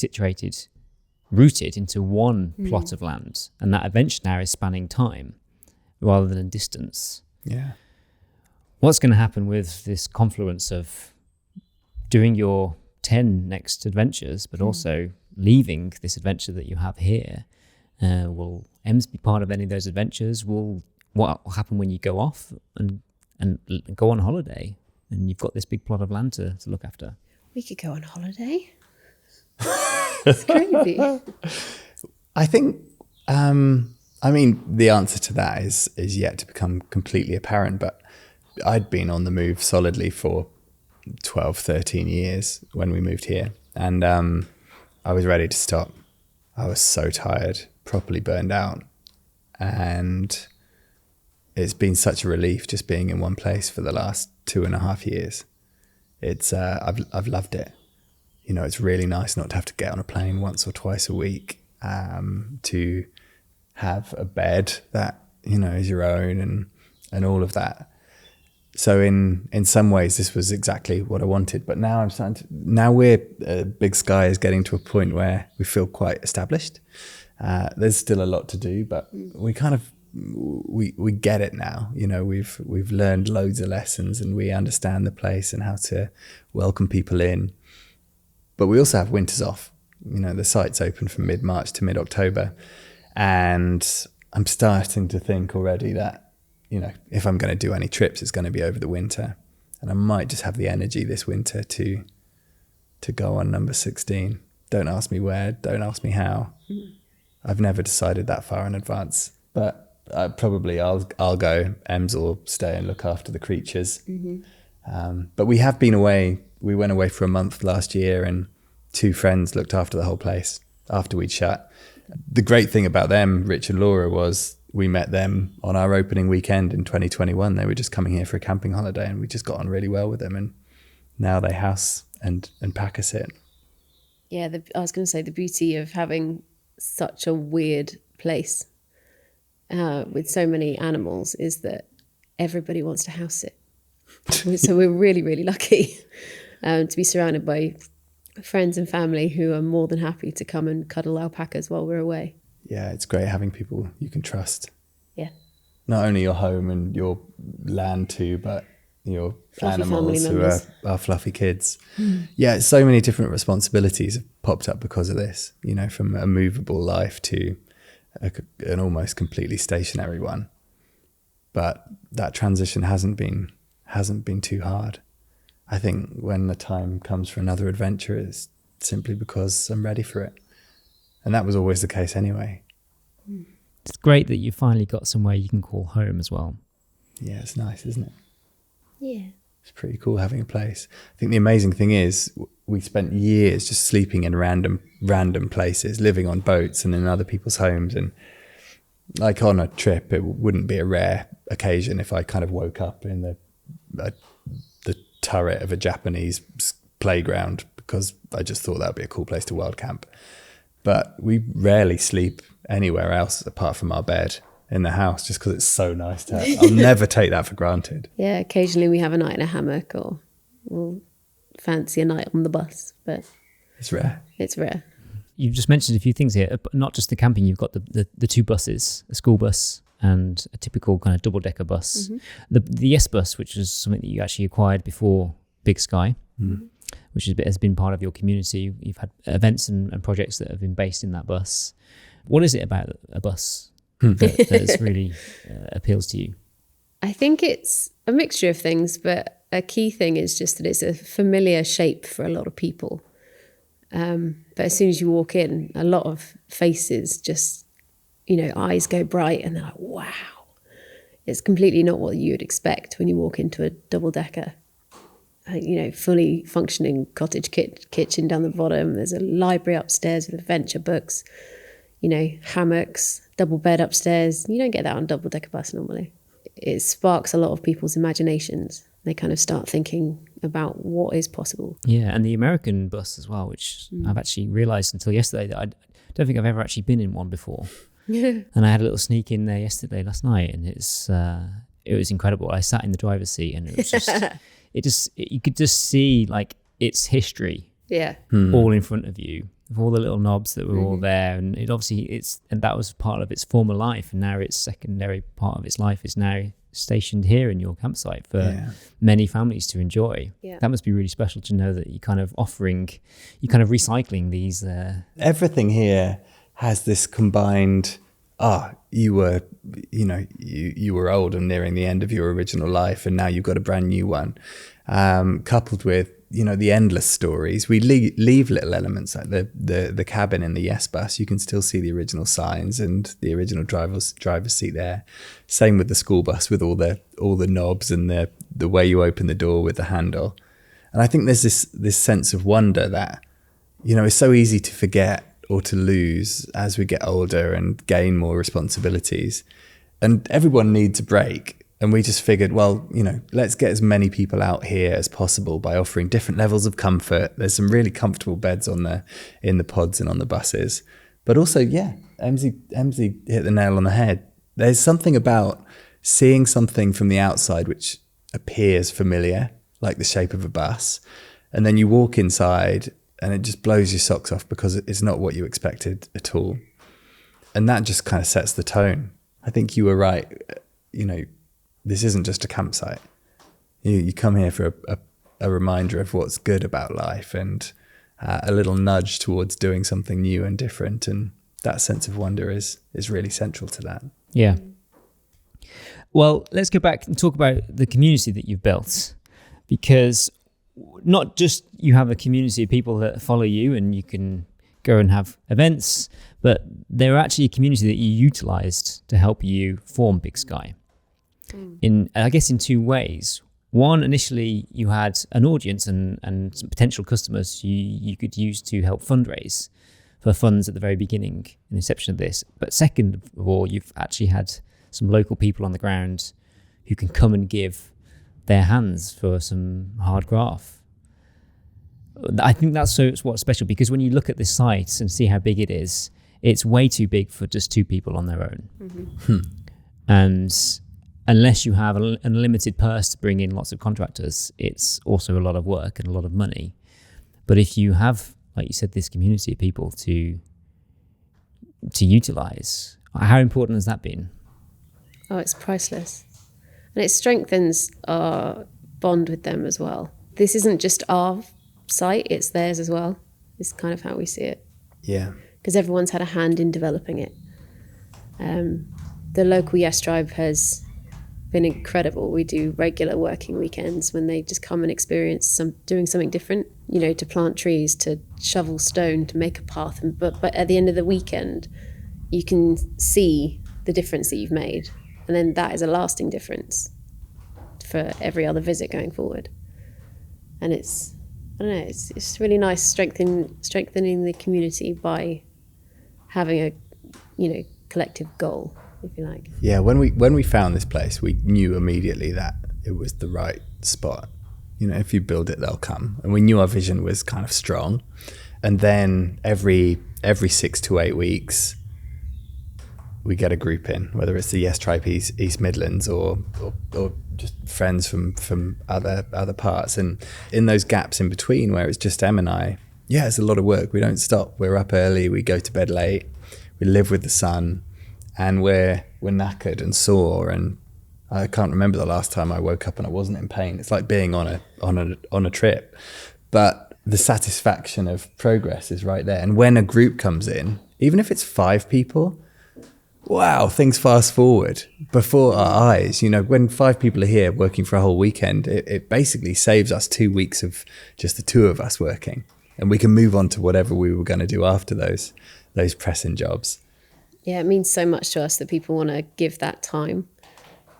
rooted into one plot of land. And that adventure now is spanning time rather than distance. Yeah. What's going to happen with this confluence of doing your 10 next adventures, but also leaving this adventure that you have here? Will Ems be part of any of those adventures? What will happen when you go off and go on holiday and you've got this big plot of land to look after? We could go on holiday. It's crazy. I think, the answer to that is yet to become completely apparent, but I'd been on the move solidly for 12, 13 years when we moved here. And I was ready to stop. I was so tired, properly burned out. And it's been such a relief just being in one place for the last 2.5 years. It's I've loved it. It's really nice not to have to get on a plane once or twice a week, to have a bed that is your own and all of that. So in some ways this was exactly what I wanted. But now Big Sky is getting to a point where we feel quite established. There's still a lot to do, but we kind of we get it now. We've learned loads of lessons and we understand the place and how to welcome people in. But we also have winters off. The site's open from mid-March to mid-October, and I'm starting to think already that if I'm going to do any trips, it's going to be over the winter, and I might just have the energy this winter to go on number 16. Don't ask me where, don't ask me how. I've never decided that far in advance, but I'll go. Ems will stay and look after the creatures. But we have been away. We went away for a month last year, and 2 friends looked after the whole place after we'd shut. The great thing about them, Rich and Laura, was we met them on our opening weekend in 2021. They were just coming here for a camping holiday, and we just got on really well with them. And now they house and pack us in. Yeah, I was going to say the beauty of having such a weird place with so many animals is that everybody wants to house it. So we're really, really lucky to be surrounded by friends and family who are more than happy to come and cuddle alpacas while we're away. Yeah, it's great having people you can trust. Yeah. Not only your home and your land too, but your Fluffy animals family who are fluffy kids. Yeah, so many different responsibilities have popped up because of this, from a movable life to an almost completely stationary one. But that transition hasn't been too hard. I think when the time comes for another adventure, it's simply because I'm ready for it. And that was always the case anyway. It's great that you finally got somewhere you can call home as well. Yeah, it's nice, isn't it? Yeah. It's pretty cool having a place. I think the amazing thing is we spent years just sleeping in random places, living on boats and in other people's homes. And like on a trip, it wouldn't be a rare occasion if I kind of woke up in the turret of a Japanese playground because I just thought that would be a cool place to wild camp. But we rarely sleep anywhere else apart from our bed. in the house just because it's so nice to have. I'll never take that for granted. Yeah, occasionally we have a night in a hammock, or we'll fancy a night on the bus, but It's rare. it's rare. You've just mentioned a few things here, but not just the camping. You've got the two buses, a school bus and a typical kind of double-decker bus. The Yes bus, which is something that you actually acquired before Big Sky, which has been part of your community. You've had events and projects that have been based in that bus. What is it about a bus that really appeals to you? I think it's a mixture of things, but a key thing is just that it's a familiar shape for a lot of people. But as soon as you walk in, a lot of faces just, eyes go bright and they're like, wow. It's completely not what you would expect when you walk into a double-decker. Fully functioning cottage kitchen down the bottom. There's a library upstairs with adventure books, hammocks, double bed upstairs. You don't get that on a double-decker bus normally. It sparks a lot of people's imaginations. They kind of start thinking about what is possible. Yeah, and the American bus as well, which I've actually realised until yesterday that I don't think I've ever actually been in one before. Yeah. And I had a little sneak in there last night, and it was incredible. I sat in the driver's seat, and it was just you could just see like its history, all in front of you, of all the little knobs that were all there, and that was part of its former life, and now its secondary part of its life is now stationed here in your campsite for many families to enjoy. Yeah. That must be really special to know that you're kind of recycling these. Everything here has this combined. You were old and nearing the end of your original life, and now you've got a brand new one. Coupled with the endless stories. We leave little elements like the cabin in the Yes bus. You can still see the original signs and the original driver's seat there. Same with the school bus with all the knobs and the way you open the door with the handle. And I think there's this sense of wonder that it's so easy to forget or to lose as we get older and gain more responsibilities. And everyone needs a break. And we just figured, let's get as many people out here as possible by offering different levels of comfort. There's some really comfortable beds in the pods and on the buses. But also, Emsy hit the nail on the head. There's something about seeing something from the outside which appears familiar, like the shape of a bus. And then you walk inside and it just blows your socks off because it's not what you expected at all. And that just kind of sets the tone. I think you were right, this isn't just a campsite. You come here for a reminder of what's good about life and a little nudge towards doing something new and different. And that sense of wonder is really central to that. Yeah. Well, let's go back and talk about the community that you've built, because not just you have a community of people that follow you and you can go and have events, but they're actually a community that you utilised to help you form Big Sky. In two ways. One, initially you had an audience and some potential customers you could use to help fundraise for funds at the very beginning and inception of this. But second of all, you've actually had some local people on the ground who can come and give their hands for some hard graft. I think that's what's special, because when you look at this site and see how big it is, it's way too big for just two people on their own. And unless you have an unlimited purse to bring in lots of contractors, it's also a lot of work and a lot of money. But if you have, like you said, this community of people to utilise, how important has that been? Oh, it's priceless. And it strengthens our bond with them as well. This isn't just our site, it's theirs as well. It's kind of how we see it. Yeah. Because everyone's had a hand in developing it. The local Yes Tribe has been incredible. We do regular working weekends when they just come and experience doing something different, to plant trees, to shovel stone, to make a path. But at the end of the weekend, you can see the difference that you've made. And then that is a lasting difference for every other visit going forward. And it's really nice strengthening the community by having a, collective goal, if you like. Yeah, when we found this place, we knew immediately that it was the right spot. If you build it, they'll come. And we knew our vision was kind of strong. And then every 6 to 8 weeks, we get a group in, whether it's the Yes Tribe East Midlands or just friends from other parts. And in those gaps in between where it's just Em and I, yeah, it's a lot of work. We don't stop. We're up early, we go to bed late, we live with the sun, and we're knackered and sore. And I can't remember the last time I woke up and I wasn't in pain. It's like being on a trip. But the satisfaction of progress is right there. And when a group comes in, even if it's 5 people, wow, things fast forward before our eyes. You know, when 5 people are here working for a whole weekend, it basically saves us 2 weeks of just the 2 of us working. And we can move on to whatever we were going to do after those pressing jobs. Yeah, it means so much to us that people want to give that time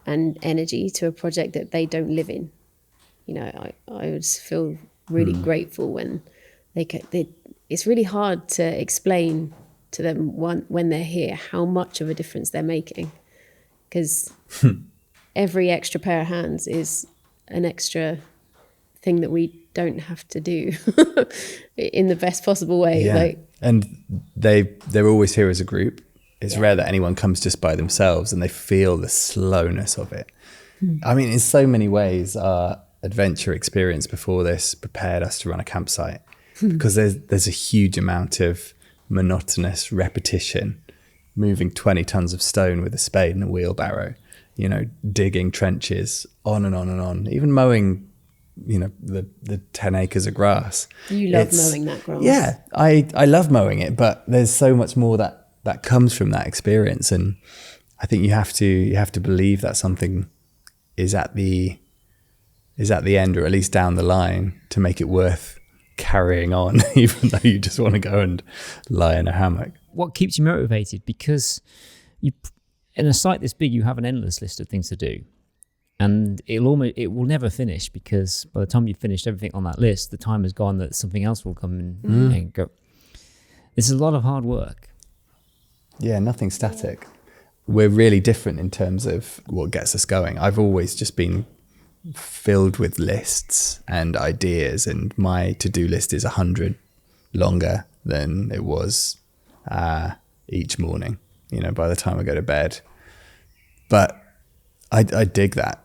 and energy to a project that they don't live in. You know, I would feel really grateful when it's really hard to explain to them when they're here how much of a difference they're making, because every extra pair of hands is an extra thing that we don't have to do in the best possible way. Yeah. And they're always here as a group. It's rare that anyone comes just by themselves and they feel the slowness of it. I mean, in so many ways, our adventure experience before this prepared us to run a campsite, because there's a huge amount of monotonous repetition, moving 20 tons of stone with a spade and a wheelbarrow, you know, digging trenches, on and on and on, even mowing, you know, the 10 acres of grass. You love mowing that grass. Yeah, I love mowing it, but there's so much more that comes from that experience. And I think you have to believe that something is at the end, or at least down the line, to make it worth carrying on, even though you just want to go and lie in a hammock. What keeps you motivated? Because in a site this big, you have an endless list of things to do, and it will never finish, because by the time you've finished everything on that list, the time is gone that something else will come in and go. This is a lot of hard work. Yeah, nothing static. We're really different in terms of what gets us going. I've always just been filled with lists and ideas, and my to-do list is 100 longer than it was each morning, you know, by the time I go to bed. But I dig that.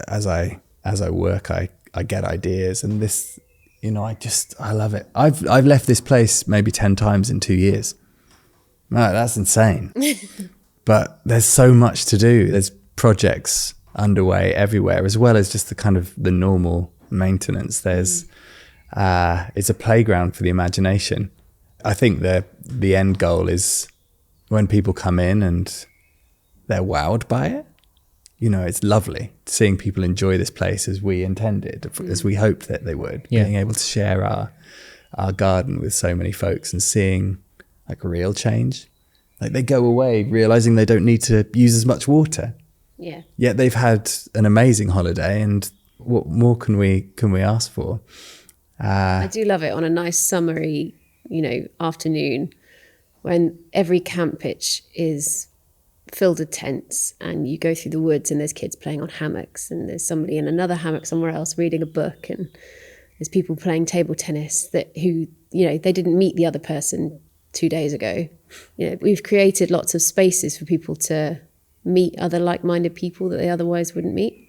As I work, I get ideas, and this, you know, I love it. I've left this place maybe 10 times in 2 years. No, that's insane. But there's so much to do. There's projects underway everywhere, as well as just the kind of the normal maintenance. There's it's a playground for the imagination. I think the end goal is when people come in and they're wowed by it. You know, it's lovely seeing people enjoy this place as we intended, as we hoped that they would. Yeah. Being able to share our garden with so many folks and seeing like real change. Like they go away realizing they don't need to use as much water. Yeah. Yet they've had an amazing holiday, and what more can we ask for? I do love it on a nice summery, you know, afternoon when every camp pitch is filled with tents, and you go through the woods and there's kids playing on hammocks, and there's somebody in another hammock somewhere else reading a book, and there's people playing table tennis who, you know, they didn't meet the other person 2 days ago. You know, we've created lots of spaces for people to meet other like-minded people that they otherwise wouldn't meet.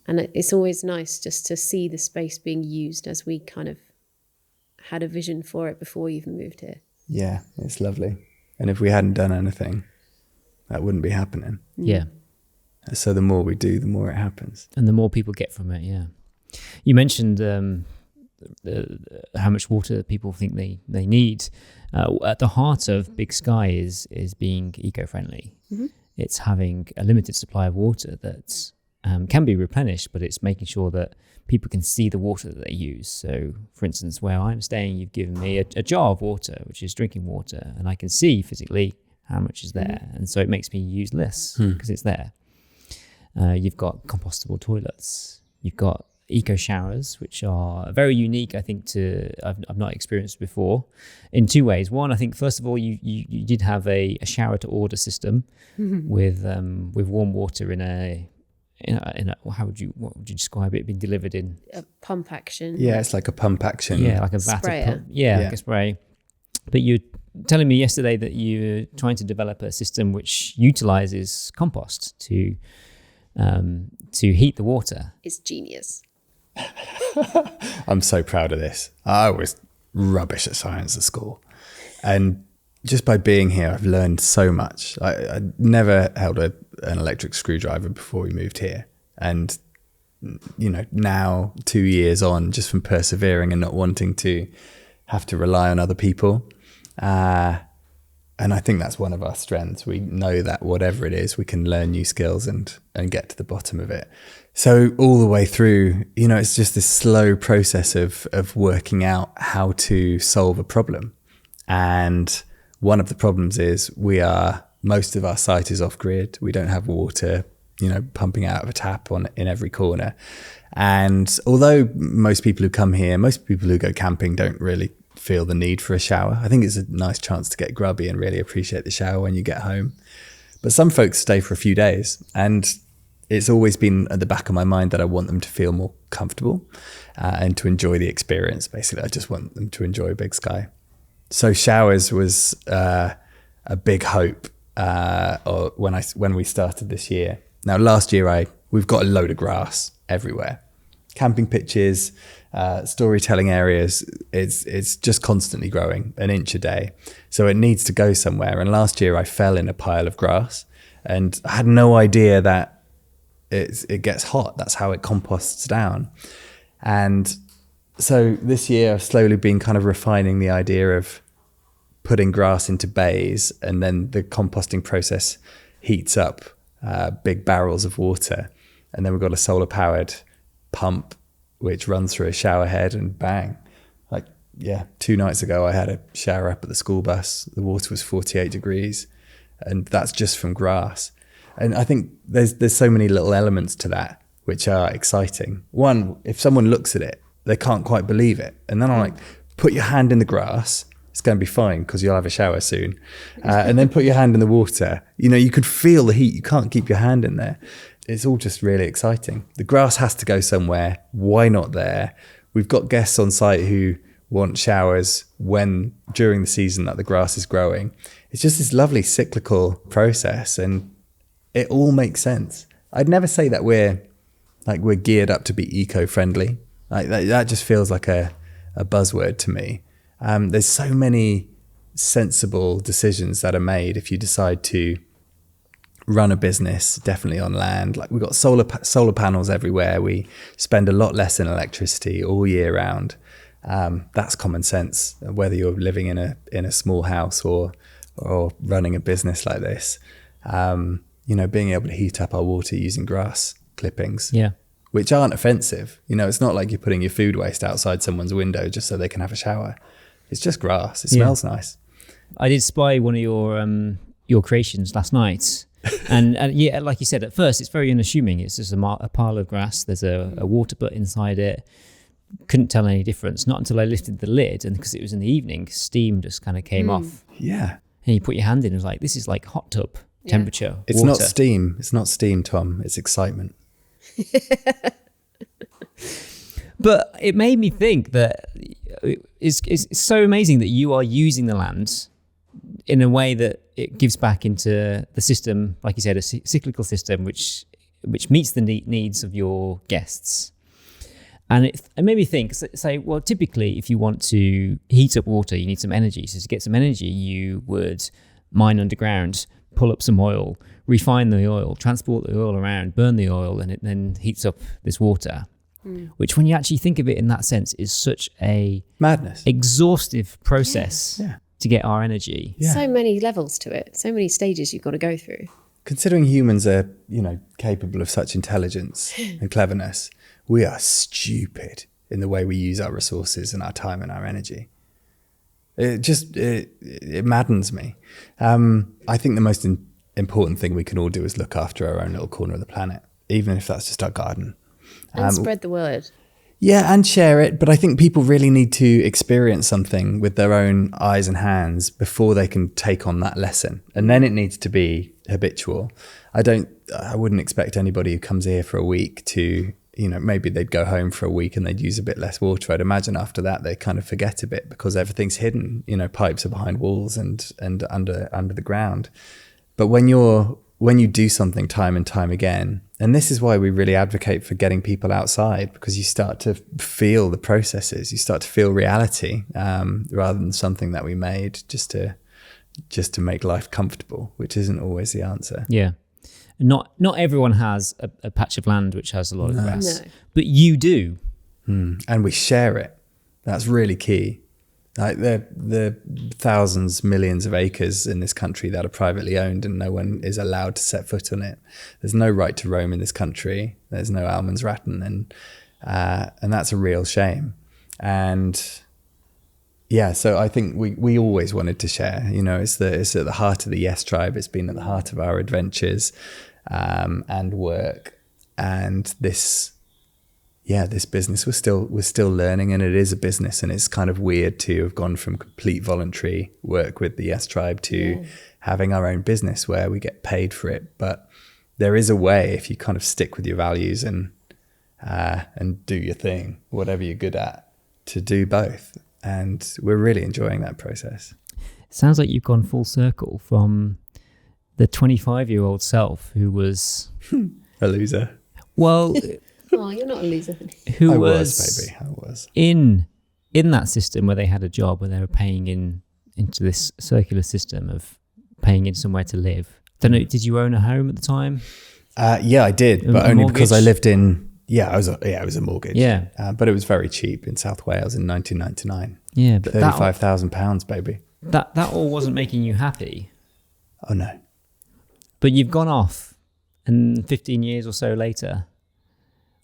And it's always nice just to see the space being used as we kind of had a vision for it before we even moved here. Yeah, it's lovely. And if we hadn't done anything, that wouldn't be happening. Yeah. So the more we do, the more it happens. And the more people get from it, yeah. You mentioned how much water people think they need. At the heart of Big Sky is being eco-friendly. Mm-hmm. It's having a limited supply of water that can be replenished, but it's making sure that people can see the water that they use. So, for instance, where I'm staying, you've given me a jar of water, which is drinking water, and I can see physically how much is there. Mm-hmm. And so it makes me use less because it's there. You've got compostable toilets. You've got eco showers, which are very unique, I think, I've not experienced before, in 2 ways. One, I think, first of all, you did have a shower to order system with warm water in a what would you describe it being delivered in? A pump action. Yeah, it's like a pump action. Yeah, like a sprayer. pump. Yeah, like a spray. But telling me yesterday that you're trying to develop a system which utilizes compost to heat the water. It's genius. I'm so proud of this. I was rubbish at science at school. And just by being here, I've learned so much. I never held an electric screwdriver before we moved here. And, you know, now 2 years on, just from persevering and not wanting to have to rely on other people. And I think that's one of our strengths. We know that whatever it is, we can learn new skills and get to the bottom of it. So all the way through, you know, it's just this slow process of working out how to solve a problem. And one of the problems is most of our site is off grid. We don't have water, you know, pumping out of a tap in every corner. And although most people who come here, most people who go camping don't really feel the need for a shower. I think it's a nice chance to get grubby and really appreciate the shower when you get home. But some folks stay for a few days, and it's always been at the back of my mind that I want them to feel more comfortable and to enjoy the experience. Basically, I just want them to enjoy Big Sky. So showers was a big hope when we started this year. Now, last year we've got a load of grass everywhere, camping pitches, storytelling areas. It's just constantly growing, an inch a day. So it needs to go somewhere. And last year I fell in a pile of grass, and I had no idea that it gets hot. That's how it composts down. And so this year I've slowly been kind of refining the idea of putting grass into bays, and then the composting process heats up big barrels of water. And then we've got a solar powered pump which runs through a shower head, and bang. 2 nights ago I had a shower up at the school bus. The water was 48 degrees, and that's just from grass. And I think there's so many little elements to that which are exciting. One, if someone looks at it, they can't quite believe it. And then I'm like, put your hand in the grass. It's going to be fine because you'll have a shower soon. And then put your hand in the water. You know, you could feel the heat. You can't keep your hand in there. It's all just really exciting. The grass has to go somewhere. Why not there? We've got guests on site who want showers during the season that the grass is growing. It's just this lovely cyclical process, and it all makes sense. I'd never say that we're geared up to be eco-friendly. That just feels like a buzzword to me. There's so many sensible decisions that are made if you decide to run a business, definitely on land. Like, we've got solar panels everywhere. We spend a lot less in electricity all year round. That's common sense, whether you're living in a small house or running a business like this. You know, being able to heat up our water using grass clippings. Yeah. Which aren't offensive. You know, it's not like you're putting your food waste outside someone's window just so they can have a shower. It's just grass. It smells nice. I did spy one of your creations last night. and yeah, like you said, at first it's very unassuming. It's just a pile of grass. There's a water butt inside it. Couldn't tell any difference. Not until I lifted the lid, and because it was in the evening, steam just kind of came off. Yeah. And you put your hand in, it was like, this is like hot tub temperature. It's water. Not steam. It's not steam, Tom. It's excitement. But it made me think that it's so amazing that you are using the land in a way that it gives back into the system, like you said, a cyclical system which meets the needs of your guests. And it made me think, say, well, typically if you want to heat up water, you need some energy. So to get some energy, you would mine underground, pull up some oil, refine the oil, transport the oil around, burn the oil, and it then heats up this water. Which, when you actually think of it in that sense, is such a madness, exhaustive process to get our energy. Yeah. So many levels to it, so many stages you've got to go through. Considering humans are, capable of such intelligence and cleverness, we are stupid in the way we use our resources and our time and our energy. It maddens me. I think the most important thing we can all do is look after our own little corner of the planet, even if that's just our garden. And spread the word. Yeah, and share it. But I think people really need to experience something with their own eyes and hands before they can take on that lesson. And then it needs to be habitual. I wouldn't expect anybody who comes here for a week to maybe they'd go home for a week and they'd use a bit less water. I'd imagine after that they kind of forget a bit because everything's hidden. Pipes are behind walls and under the ground. But when you do something time and time again, and this is why we really advocate for getting people outside, because you start to feel the processes, you start to feel reality, rather than something that we made just to make life comfortable, which isn't always the answer. Yeah. Not everyone has a patch of land which has a lot of grass, No. but you do. And we share it. That's really key. Like the thousands, millions of acres in this country that are privately owned and no one is allowed to set foot on it. There's no right to roam in this country. There's no Almansratten, and that's a real shame. And yeah, so I think we always wanted to share. It's at the heart of the Yes Tribe. It's been at the heart of our adventures and work. And this business we're still learning, and it is a business, and it's kind of weird to have gone from complete voluntary work with the Yes Tribe to having our own business where we get paid for it. But there is a way, if you kind of stick with your values and do your thing, whatever you're good at, to do both. And we're really enjoying that process. It sounds like you've gone full circle from the 25-year-old self who was A loser. Well, Oh, you're not a loser. who I was baby. I was. in that system where they had a job, where they were paying into this circular system of paying in somewhere to live. Don't know, did you own a home at the time? Yeah, I did, but A only because I mortgage? lived in. Yeah, it was a mortgage. Yeah. But it was very cheap in South Wales in 1999. Yeah, but £35,000, baby. that all wasn't making you happy. Oh no. But you've gone off, and 15 years or so later,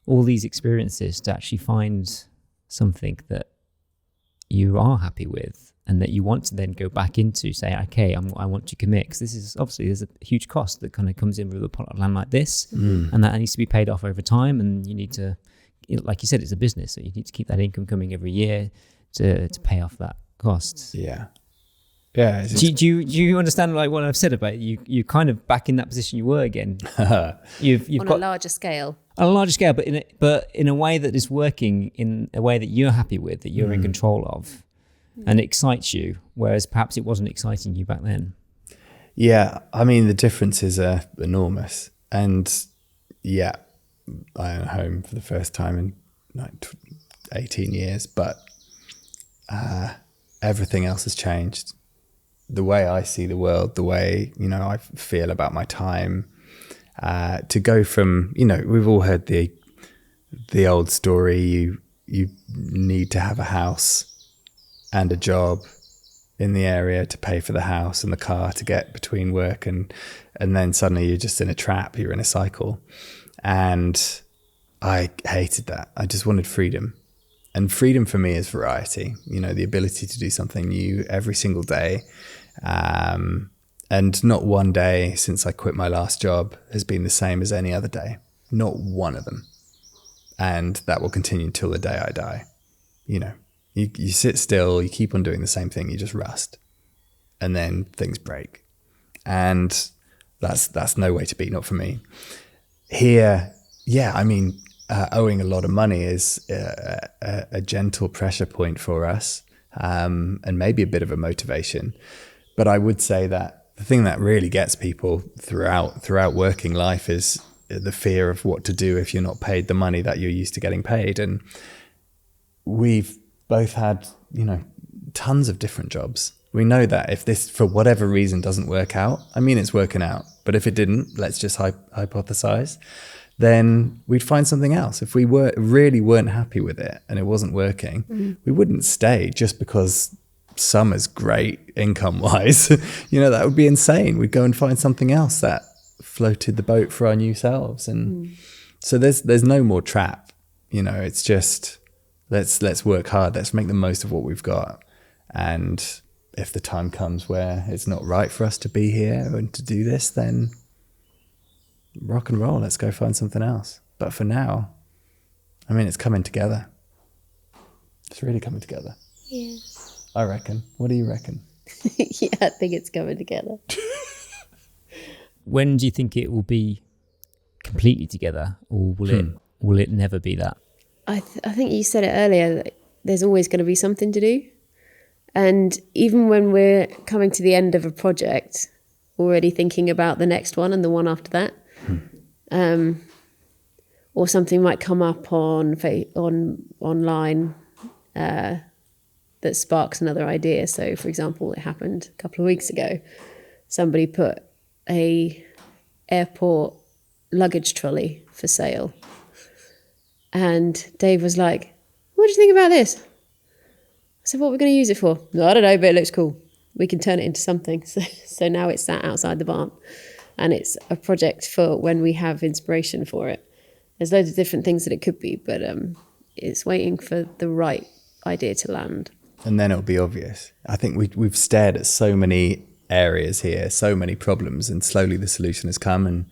all these experiences to actually find something that you are happy with and that you want to then go back into, say, okay, I want to commit. Because this is obviously, there's a huge cost that kind of comes in with a plot of land like this, and that needs to be paid off over time. And you need to, like you said, it's a business, so you need to keep that income coming every year to pay off that cost. Yeah. Yeah. Do you understand like what I've said about you kind of back in that position you were again? You've On got a larger scale. on a larger scale, but in a way that is working in a way that you're happy with, that you're in control of, and excites you, whereas perhaps it wasn't exciting you back then. Yeah, I mean, the differences are enormous. And yeah, I own a home for the first time in like 18 years, but everything else has changed. The way I see the world, the way, I feel about my time, to go from, we've all heard the old story, you need to have a house and a job in the area to pay for the house and the car to get between work, and then suddenly you're just in a trap, you're in a cycle. And I hated that. I just wanted freedom. And freedom for me is variety, the ability to do something new every single day. And not one day since I quit my last job has been the same as any other day. Not one of them. And that will continue until the day I die. You sit still, you keep on doing the same thing, you just rust. And then things break. And that's no way to be, not for me. Here, yeah, I mean, owing a lot of money is a gentle pressure point for us, and maybe a bit of a motivation. But I would say that the thing that really gets people throughout working life is the fear of what to do if you're not paid the money that you're used to getting paid. And we've both had, tons of different jobs. We know that if this, for whatever reason, doesn't work out, I mean, it's working out. But if it didn't, let's just hypothesize, then we'd find something else. If we really weren't happy with it and it wasn't working, we wouldn't stay just because summer's great income-wise. That would be insane. We'd go and find something else that floated the boat for our new selves. And so there's no more trap. It's just let's work hard. Let's make the most of what we've got. And if the time comes where it's not right for us to be here and to do this, then rock and roll. Let's go find something else. But for now, I mean, it's coming together. It's really coming together. Yeah. I reckon. What do you reckon? Yeah, I think it's coming together. When do you think it will be completely together, or will it will it never be that? I think you said it earlier, that there's always going to be something to do. And even when we're coming to the end of a project, already thinking about the next one and the one after that, or something might come up online that sparks another idea. So, for example, it happened a couple of weeks ago. Somebody put a airport luggage trolley for sale. And Dave was like, what do you think about this? I said, what are we going to use it for? No, I don't know, but it looks cool. We can turn it into something. So now it's sat outside the barn. And it's a project for when we have inspiration for it. There's loads of different things that it could be, but it's waiting for the right idea to land. And then it'll be obvious. I think we've stared at so many areas here, so many problems, and slowly the solution has come. And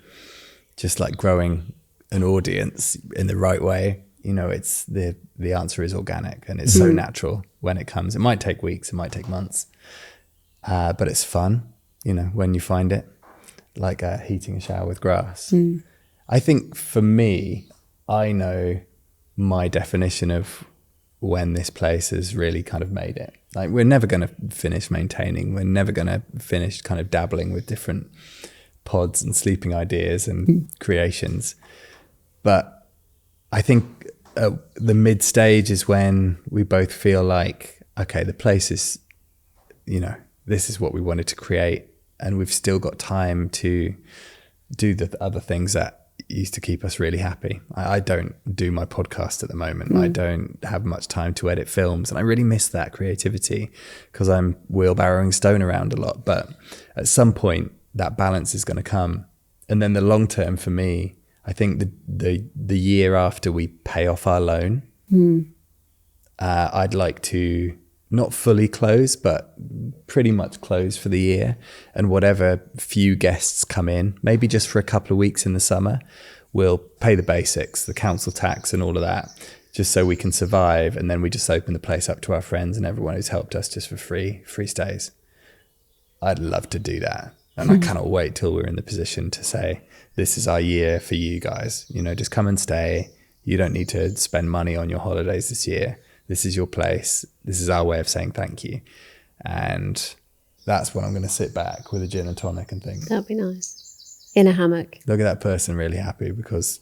just like growing an audience in the right way, you know, it's the answer is organic, and it's so natural when it comes. It might take weeks, it might take months, but it's fun, you know, when you find it, like heating a shower with grass. I think for me, I know my definition of when this place has really kind of made it. Like, we're never going to finish maintaining. We're never going to finish kind of dabbling with different pods and sleeping ideas and creations. But I think the mid stage is when we both feel like, okay, the place is, you know, this is what we wanted to create, and we've still got time to do the other things that used to keep us really happy. I don't do my podcast at the moment. I don't have much time to edit films, and I really miss that creativity because I'm wheelbarrowing stone around a lot. But at some point that balance is going to come. And then the long term for me, I think the year after we pay off our loan, I'd like to not fully close, but pretty much close for the year. And whatever few guests come in, maybe just for a couple of weeks in the summer, we'll pay the basics, the council tax and all of that, just so we can survive. And then we just open the place up to our friends and everyone who's helped us just for free stays. I'd love to do that. And I cannot wait till we're in the position to say, this is our year for you guys. You know, just come and stay. You don't need to spend money on your holidays this year. This is your place. This is our way of saying thank you. And that's when I'm going to sit back with a gin and tonic and think, That'd be nice. In a hammock. Look at that person really happy because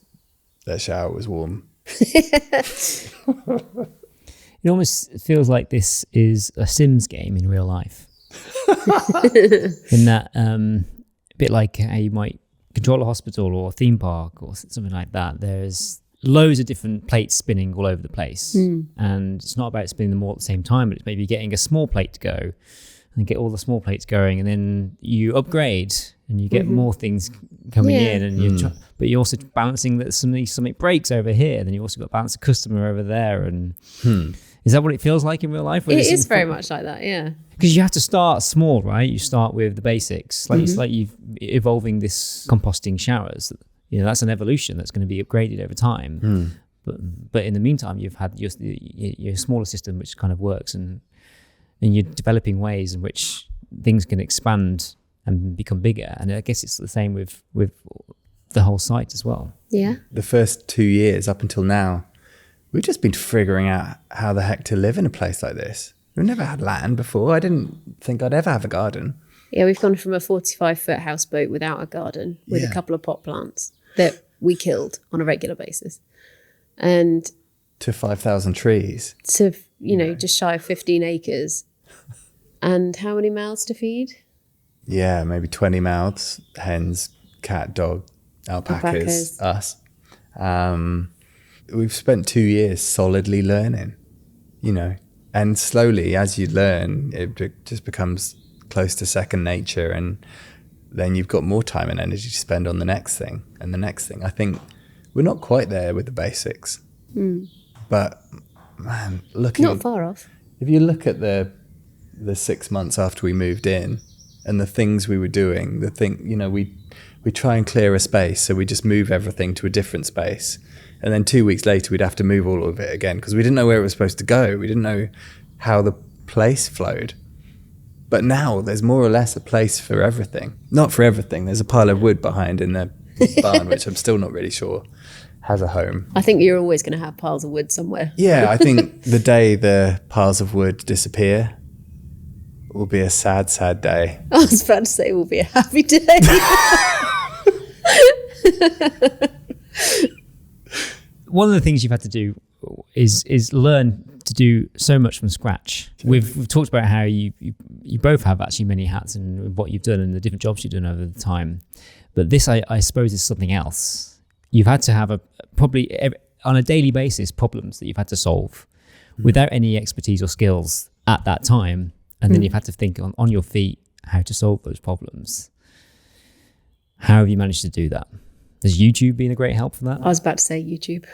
their shower was warm. It almost feels like this is a Sims game in real life. In that, a bit like how you might control a hospital or a theme park or something like that. There's loads of different plates spinning all over the place, and it's not about spinning them all at the same time, but it's maybe getting a small plate to go and get all the small plates going, and then you upgrade and you get more things coming in, and but you're also balancing that something breaks over here, and then you also got to balance a customer over there. And is that what it feels like in real life? It is very much like that, yeah. Because you have to start small, right? You start with the basics, like it's like you've evolving this composting showers. You know, that's an evolution that's going to be upgraded over time. But in the meantime, you've had your smaller system, which kind of works, and you're developing ways in which things can expand and become bigger. And I guess it's the same with the whole site as well. Yeah. The first 2 years up until now, we've just been figuring out how the heck to live in a place like this. We've never had land before. I didn't think I'd ever have a garden. Yeah, we've gone from a 45-foot houseboat without a garden with a couple of pot plants that we killed on a regular basis, and to 5,000 trees. To, you know, just shy of 15 acres. And how many mouths to feed? Yeah, maybe 20 mouths, hens, cat, dog, alpacas. Us. We've spent 2 years solidly learning, you know, and slowly as you learn, it just becomes close to second nature, and then you've got more time and energy to spend on the next thing and the next thing. I think we're not quite there with the basics, but man, not far off. If you look at the 6 months after we moved in and the things we were doing, you know, we try and clear a space, so we just move everything to a different space, and then 2 weeks later we'd have to move all of it again because we didn't know where it was supposed to go. We didn't know how the place flowed. But now there's more or less a place for everything. Not for everything. There's a pile of wood behind in the barn, which I'm still not really sure has a home. I think you're always going to have piles of wood somewhere. Yeah, I think the day the piles of wood disappear will be a sad, sad day. I was about to say it will be a happy day. One of the things you've had to do is learn to do so much from scratch. We've talked about how you both have actually many hats in what you've done and the different jobs you've done over the time. But this, I suppose, is something else. You've had to have probably on a daily basis problems that you've had to solve without any expertise or skills at that time. And then you've had to think on your feet how to solve those problems. How have you managed to do that? Has YouTube been a great help for that? I was about to say YouTube.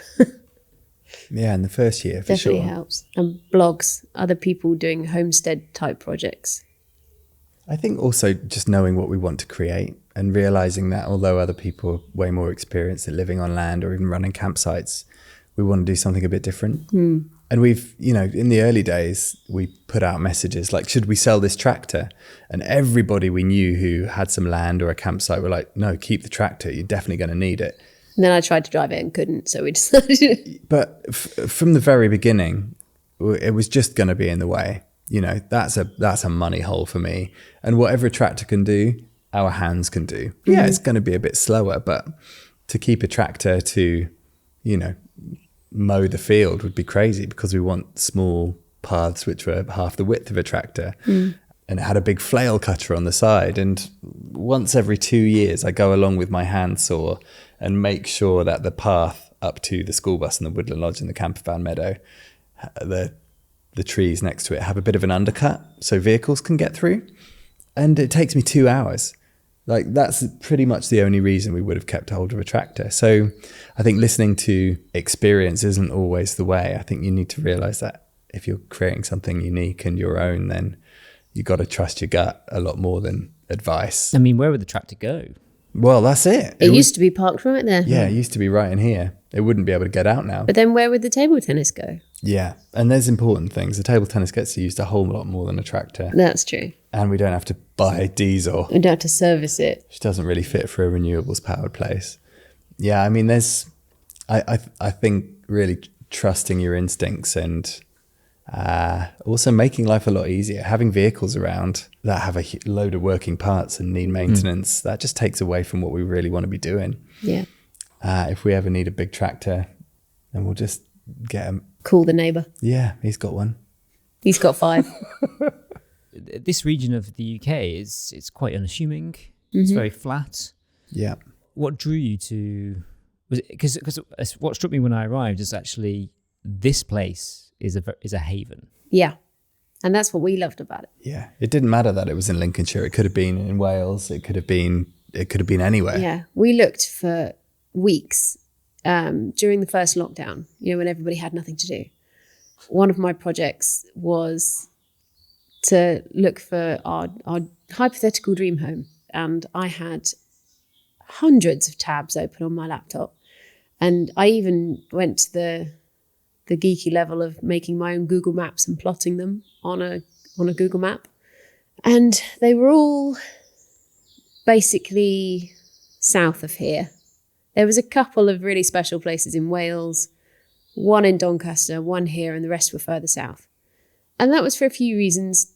Yeah, in the first year, for Definitely sure. helps. And blogs, other people doing homestead type projects. I think also just knowing what we want to create and realizing that although other people are way more experienced at living on land or even running campsites, we want to do something a bit different. And we've, in the early days, we put out messages like, should we sell this tractor? And everybody we knew who had some land or a campsite were like, no, keep the tractor. You're definitely going to need it. And then I tried to drive it and couldn't, so we decided. But from the very beginning, it was just going to be in the way. That's a money hole for me. And whatever a tractor can do, our hands can do. Yeah, it's going to be a bit slower, but to keep a tractor to, mow the field would be crazy because we want small paths which were half the width of a tractor. And it had a big flail cutter on the side. And once every 2 years, I go along with my handsaw and make sure that the path up to the school bus and the woodland lodge and the camper van meadow, the trees next to it have a bit of an undercut so vehicles can get through. And it takes me 2 hours. Like that's pretty much the only reason we would have kept hold of a tractor. So I think listening to experience isn't always the way. I think you need to realize that if you're creating something unique and your own, then you got to trust your gut a lot more than advice. I mean, where would the tractor go? Well, that's it. It used to be parked right there. Yeah, it used to be right in here. It wouldn't be able to get out now. But then where would the table tennis go? Yeah, and there's important things. The table tennis gets used a whole lot more than a tractor. That's true. And we don't have to buy diesel. We don't have to service it. Which doesn't really fit for a renewables powered place. Yeah, I mean, I think really trusting your instincts and also making life a lot easier. Having vehicles around that have a load of working parts and need maintenance, that just takes away from what we really want to be doing. Yeah. If we ever need a big tractor, then we'll just get him. Call the neighbour. Yeah, he's got one. He's got 5. This region of the UK it's quite unassuming. It's very flat. Yeah. What drew you to? Because what struck me when I arrived is actually this place is a haven. Yeah. And that's what we loved about it. Yeah. It didn't matter that it was in Lincolnshire. It could have been in Wales. It could have been anywhere. Yeah. We looked for weeks during the first lockdown, when everybody had nothing to do. One of my projects was to look for our hypothetical dream home. And I had hundreds of tabs open on my laptop. And I even went to the geeky level of making my own Google Maps and plotting them on a Google map. And they were all basically south of here. There was a couple of really special places in Wales, one in Doncaster, one here, and the rest were further south. And that was for a few reasons.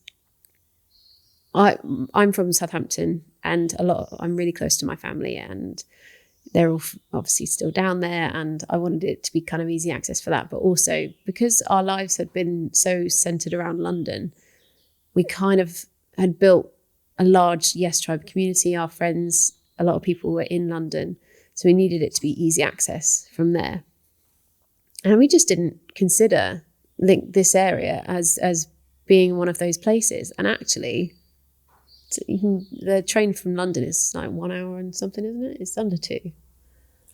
I'm from Southampton, and I'm really close to my family, and they're all obviously still down there, and I wanted it to be kind of easy access for that. But also because our lives had been so centered around London, we kind of had built a large Yes Tribe community. Our friends, a lot of people were in London, so we needed it to be easy access from there. And we just didn't consider this area as being one of those places. And actually, the train from London is like 1 hour and something, isn't it? It's under 2.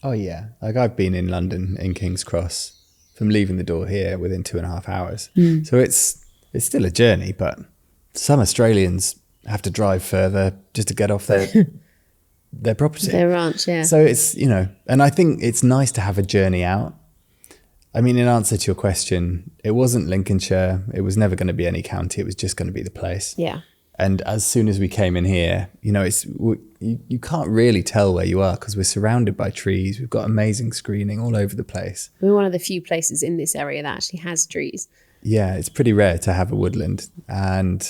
Oh yeah, like I've been in London in King's Cross from leaving the door here within 2.5 hours. So it's still a journey, but some Australians have to drive further just to get off their property, their ranch. Yeah. So it's and I think it's nice to have a journey out. I mean, in answer to your question, it wasn't Lincolnshire. It was never going to be any county. It was just going to be the place. Yeah. And as soon as we came in here, you can't really tell where you are because we're surrounded by trees. We've got amazing screening all over the place. We're one of the few places in this area that actually has trees. Yeah, it's pretty rare to have a woodland. And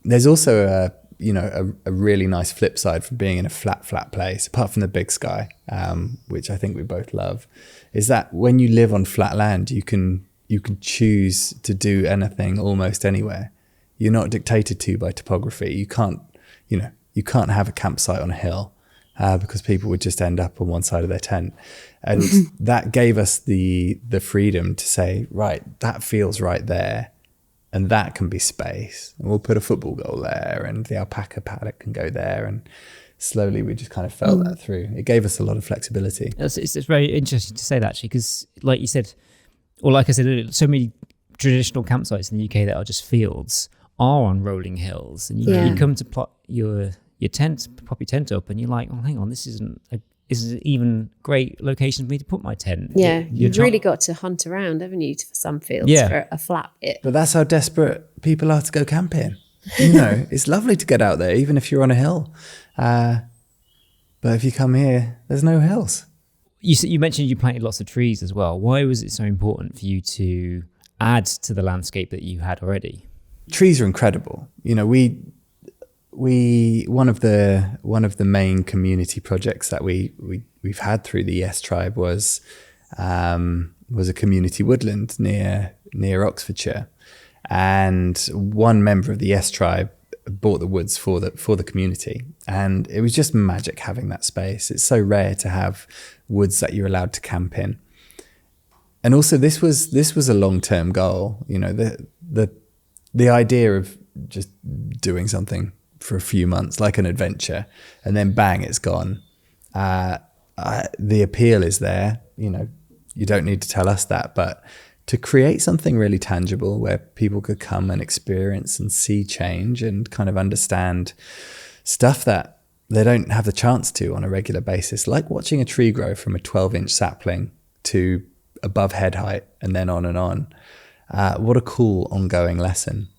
there's also a really nice flip side from being in a flat place, apart from the big sky, which I think we both love, is that when you live on flat land, you can choose to do anything almost anywhere. You're not dictated to by topography. You can't have a campsite on a hill because people would just end up on one side of their tent. And that gave us the freedom to say, right, that feels right there. And that can be space. And we'll put a football goal there and the alpaca paddock can go there. And slowly we just kind of felt that through. It gave us a lot of flexibility. It's very interesting to say that, actually, because like you said, or like I said, so many traditional campsites in the UK that are just fields are on rolling hills, and you come to plot your tent, pop your tent up, and you're like, oh, hang on, this isn't even great location for me to put my tent. Yeah, you've really got to hunt around, haven't you, for some fields for a flat bit. But that's how desperate people are to go camping. It's lovely to get out there, even if you're on a hill. But if you come here, there's no hills. You mentioned you planted lots of trees as well. Why was it so important for you to add to the landscape that you had already? Trees are incredible. We one of the main community projects that we've had through the Yes Tribe was a community woodland near Oxfordshire, and one member of the Yes Tribe bought the woods for the community, and it was just magic having that space. It's so rare to have woods that you're allowed to camp in, and also this was a long-term goal. The idea of just doing something for a few months, like an adventure, and then bang, it's gone. The appeal is there. You don't need to tell us that, but to create something really tangible where people could come and experience and see change and kind of understand stuff that they don't have the chance to on a regular basis, like watching a tree grow from a 12-inch sapling to above head height and then on and on. What a cool ongoing lesson.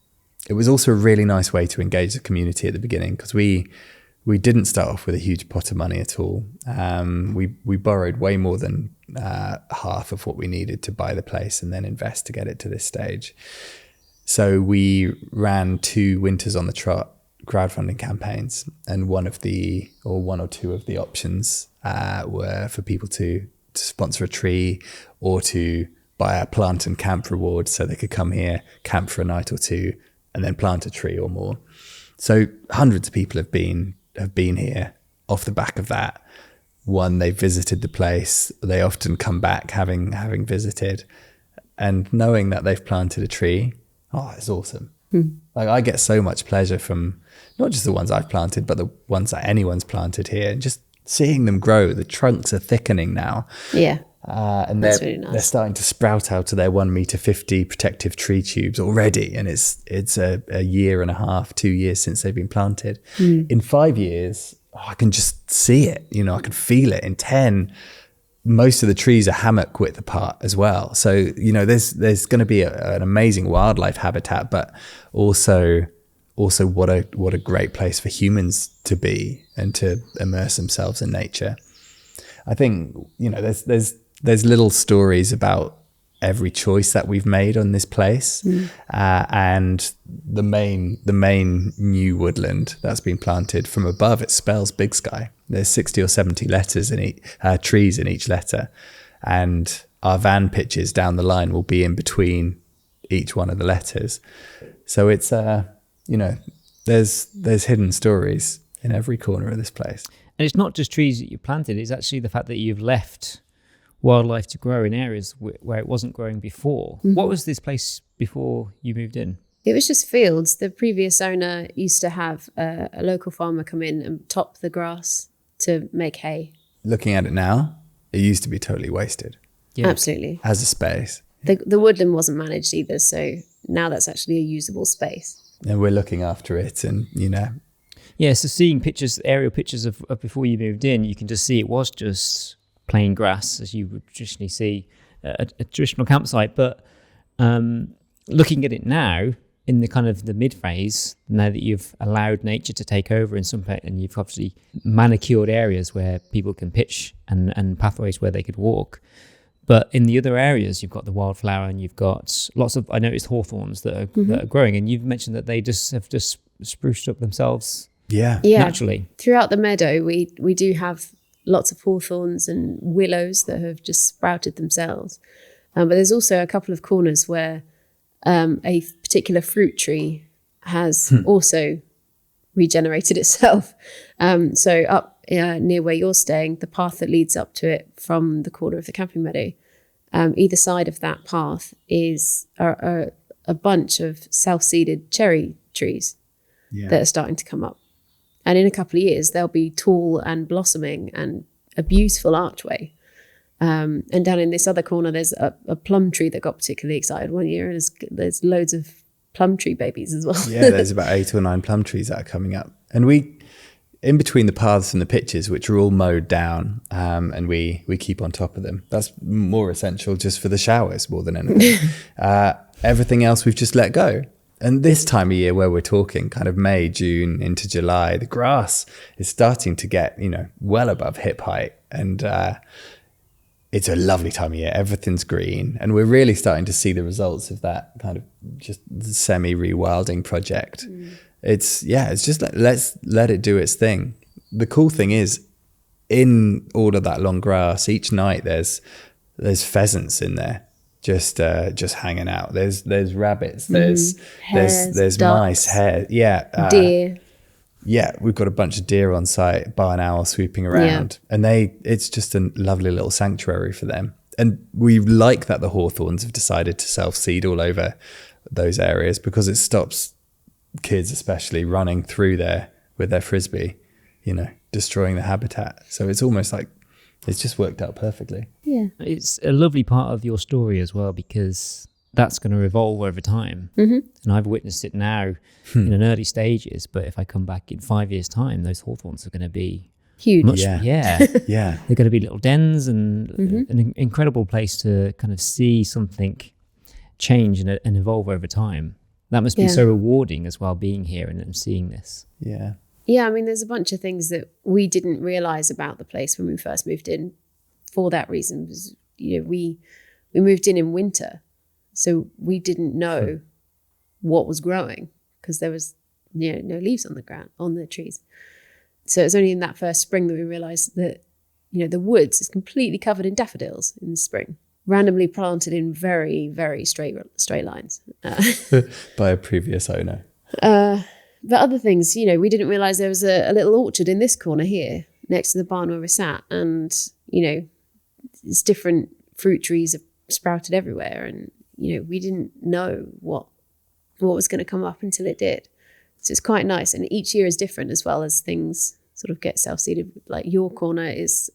It was also a really nice way to engage the community at the beginning, because we didn't start off with a huge pot of money at all. We borrowed way more than half of what we needed to buy the place and then invest to get it to this stage. So we ran 2 winters on the trot crowdfunding campaigns, and one or two of the options were for people to sponsor a tree or to buy a plant and camp reward, so they could come here, camp for a night or two, and then plant a tree or more. So hundreds of people have been here off the back of that. One, they've visited the place. They often come back having visited, and knowing that they've planted a tree. Oh, it's awesome. Like, I get so much pleasure from not just the ones I've planted, but the ones that anyone's planted here, and just seeing them grow. The trunks are thickening now. Yeah. And That's really nice. They're starting to sprout out of their 1.50 meter protective tree tubes already. And it's a year and a half, 2 years since they've been planted. In 5 years, I can just see it, I can feel it. In 10, most of the trees are hammock width apart as well. So, there's going to be an amazing wildlife habitat, but also what a great place for humans to be and to immerse themselves in nature. I think, there's little stories about every choice that we've made on this place, and the main new woodland that's been planted from above, it spells big sky. There's 60 or 70 letters in trees in each letter, and our van pitches down the line will be in between each one of the letters. So it's there's hidden stories in every corner of this place. And it's not just trees that you planted, it's actually the fact that you've left wildlife to grow in areas where it wasn't growing before. What was this place before you moved in? It was just fields. The previous owner used to have a local farmer come in and top the grass to make hay. Looking at it now, it used to be totally wasted. Yeah. Absolutely. As a space. The woodland wasn't managed either, so now that's actually a usable space. And we're looking after it, and Yeah, so seeing aerial pictures of before you moved in, you can just see it was just plain grass, as you would traditionally see a traditional campsite. But looking at it now, in the kind of the mid phase, now that you've allowed nature to take over in some place, and you've obviously manicured areas where people can pitch and pathways where they could walk. But in the other areas, you've got the wildflower, and you've got lots of, I noticed hawthorns that are growing, and you've mentioned that they have just spruced up themselves naturally. Throughout the meadow, we do have lots of hawthorns and willows that have just sprouted themselves. But there's also a couple of corners where a particular fruit tree has also regenerated itself. So up near where you're staying, the path that leads up to it from the corner of the camping meadow, either side of that path is a bunch of self-seeded cherry trees that are starting to come up. And in a couple of years, they'll be tall and blossoming and a beautiful archway. And down in this other corner, there's a plum tree that got particularly excited one year, and there's loads of plum tree babies as well. Yeah, there's about 8 or 9 plum trees that are coming up. And we, in between the paths and the pitches, which are all mowed down, and we keep on top of them. That's more essential just for the showers more than anything. Everything else we've just let go. And this time of year where we're talking kind of May, June into July, the grass is starting to get, well above hip height. And it's a lovely time of year. Everything's green. And we're really starting to see the results of that kind of just semi-rewilding project. It's just let's let it do its thing. The cool thing is, in all of that long grass, each night there's pheasants in there. Just hanging out. There's rabbits. There's Hares, mice, hares. Deer. We've got a bunch of deer on site, barn owl swooping around, and it's just a lovely little sanctuary for them. And we like that the hawthorns have decided to self-seed all over those areas, because it stops kids, especially, running through there with their frisbee, destroying the habitat. So it's almost like it's just worked out perfectly. Yeah. It's a lovely part of your story as well, because that's going to evolve over time. And I've witnessed it now in an early stages, but if I come back in 5 years' time, those hawthorns are going to be huge. Yeah. Yeah. They're going to be little dens and an incredible place to kind of see something change and evolve over time. That must be so rewarding as well, being here and seeing this. Yeah. Yeah, I mean, there's a bunch of things that we didn't realise about the place when we first moved in. For that reason, because we moved in winter, so we didn't know what was growing, because there was no leaves on the ground, on the trees. So it's only in that first spring that we realised that the woods is completely covered in daffodils in the spring, randomly planted in very, very straight lines by a previous owner. But other things, we didn't realise there was a little orchard in this corner here next to the barn where we're sat, and it's different fruit trees have sprouted everywhere, and we didn't know what was going to come up until it did. So it's quite nice, and each year is different as well, as things sort of get self-seeded. Like your corner is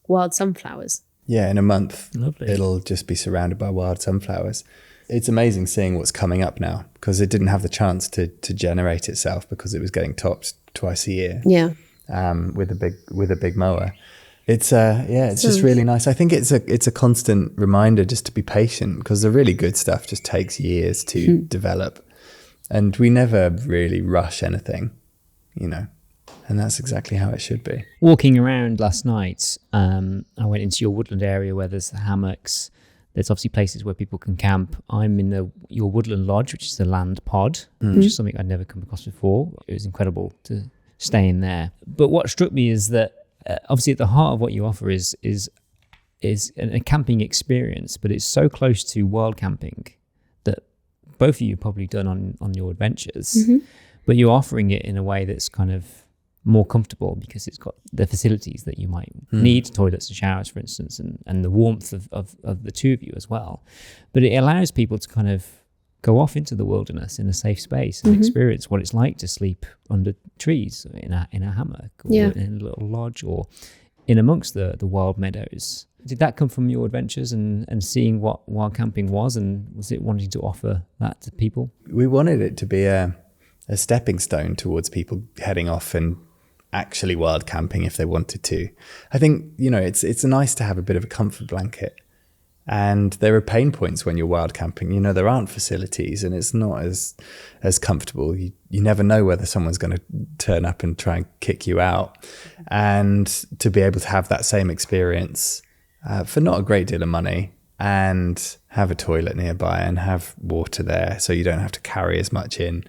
wild sunflowers. Yeah, in a month, Lovely. It'll just be surrounded by wild sunflowers. It's amazing seeing what's coming up now, because it didn't have the chance to generate itself because it was getting topped twice a year. Yeah. With a big mower. It's just really nice. I think it's a constant reminder just to be patient, because the really good stuff just takes years to develop, and we never really rush anything, and that's exactly how it should be. Walking around last night, I went into your woodland area where there's hammocks. There's obviously places where people can camp. I'm in your woodland lodge, which is the land pod, which is something I'd never come across before. It was incredible to stay in there. But what struck me is that obviously at the heart of what you offer is a camping experience, but it's so close to wild camping that both of you have probably done on your adventures, but you're offering it in a way that's kind of more comfortable, because it's got the facilities that you might need, toilets and showers, for instance, and the warmth of the two of you as well. But it allows people to kind of go off into the wilderness in a safe space and experience what it's like to sleep under trees in a hammock, or in a little lodge, or in amongst the wild meadows. Did that come from your adventures and seeing what wild camping was, and was it wanting to offer that to people? We wanted it to be a stepping stone towards people heading off and actually wild camping if they wanted to. I think, it's nice to have a bit of a comfort blanket And there are pain points when you're wild camping. You know, there aren't facilities and it's not as comfortable. You never know whether someone's going to turn up and try and kick you out. And to be able to have that same experience for not a great deal of money, and have a toilet nearby and have water there so you don't have to carry as much in.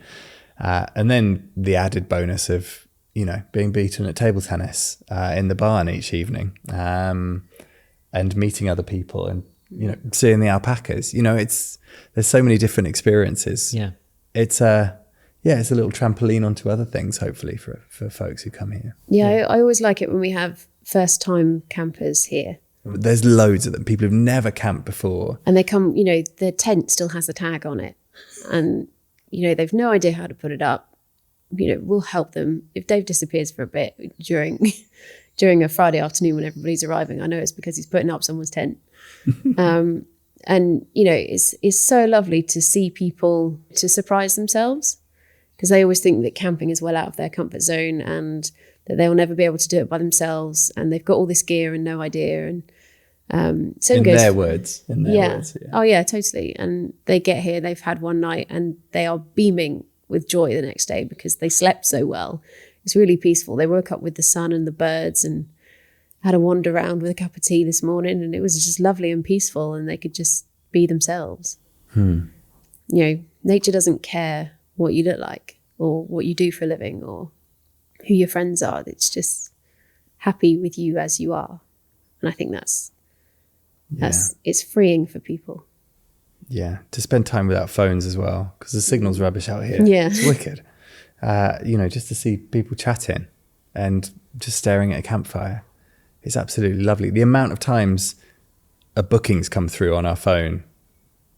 And then the added bonus of, you know, being beaten at table tennis in the barn each evening, and meeting other people and, you know, seeing the alpacas. You know, there's so many different experiences. Yeah. It's a little trampoline onto other things, hopefully, for folks who come here. Yeah, I always like it when we have first time campers here. There's loads of them, people who've never camped before. And they come, you know, their tent still has a tag on it. And, you know, they've no idea how to put it up. You know, we'll help them. If Dave disappears for a bit during a Friday afternoon when everybody's arriving, I know it's because he's putting up someone's tent. And, you know, it's so lovely to see people to surprise themselves, because they always think that camping is well out of their comfort zone and that they'll never be able to do it by themselves. And they've got all this gear and no idea. And In their words. Yeah. Oh, yeah, totally. And they get here, they've had one night and they are beaming with joy the next day because they slept so well. It's really peaceful. They woke up with the sun and the birds and had a wander around with a cup of tea this morning, and it was just lovely and peaceful, and they could just be themselves. You know, nature doesn't care what you look like or what you do for a living or who your friends are. It's just happy with you as you are. And I think that's it's freeing for people. Yeah, to spend time without phones as well, because the signal's rubbish out here. Yeah. It's wicked. You know, just to see people chatting and just staring at a campfire. It's absolutely lovely. The amount of times a booking's come through on our phone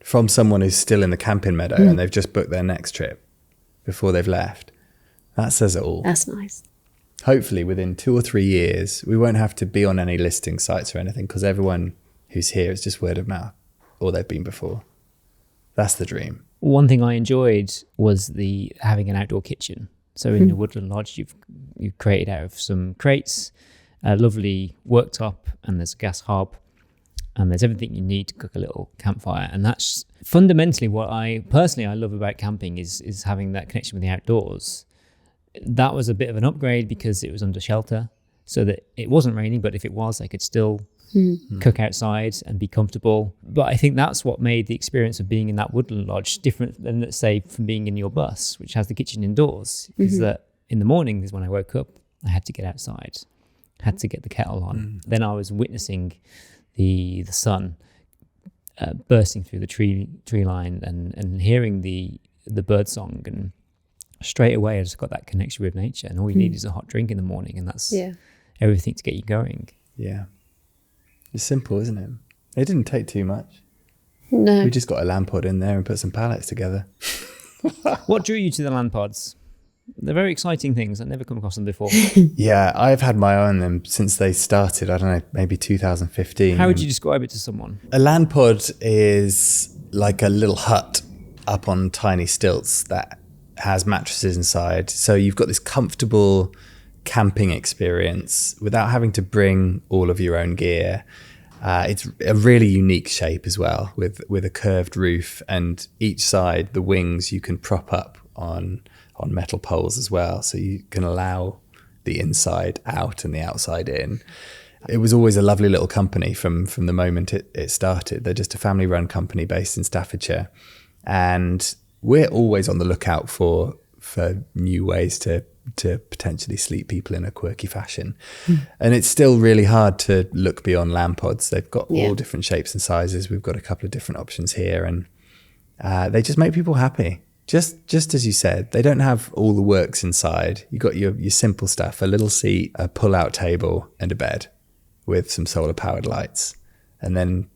from someone who's still in the camping meadow and they've just booked their next trip before they've left. That says it all. That's nice. Hopefully within 2 or 3 years, we won't have to be on any listing sites or anything, because everyone who's here is just word of mouth, or they've been before. That's the dream. One thing I enjoyed was having an outdoor kitchen. So in the Woodland Lodge, you've created out of some crates, a lovely worktop, and there's a gas hob, and there's everything you need to cook a little campfire. And that's fundamentally what I love about camping is having that connection with the outdoors. That was a bit of an upgrade because it was under shelter, so that it wasn't raining, but if it was, I could still cook outside and be comfortable. But I think that's what made the experience of being in that Woodland Lodge different than, let's say, from being in your bus, which has the kitchen indoors. Is that in the mornings when I woke up, I had to get outside, had to get the kettle on. Then I was witnessing the sun bursting through the tree line and hearing the bird song, and straight away I just got that connection with nature. And all you need is a hot drink in the morning, and that's everything to get you going. Yeah. It's simple, isn't it? It didn't take too much. No. We just got a land pod in there and put some pallets together. What drew you to the land pods? They're very exciting things. I've never come across them before. Yeah, I've had my eye on them since they started, I don't know, maybe 2015. How would you describe it to someone? A land pod is like a little hut up on tiny stilts that has mattresses inside. So you've got this comfortable camping experience without having to bring all of your own gear. It's a really unique shape as well, with a curved roof, and each side, the wings, you can prop up on metal poles as well, so you can allow the inside out and the outside in. It was always a lovely little company from the moment it started. They're just a family-run company based in Staffordshire, and we're always on the lookout for new ways to potentially sleep people in a quirky fashion. And it's still really hard to look beyond land pods. They've got all different shapes and sizes. We've got a couple of different options here, and they just make people happy. Just as you said, they don't have all the works inside. You got your simple stuff, a little seat, a pull-out table, and a bed with some solar-powered lights. And then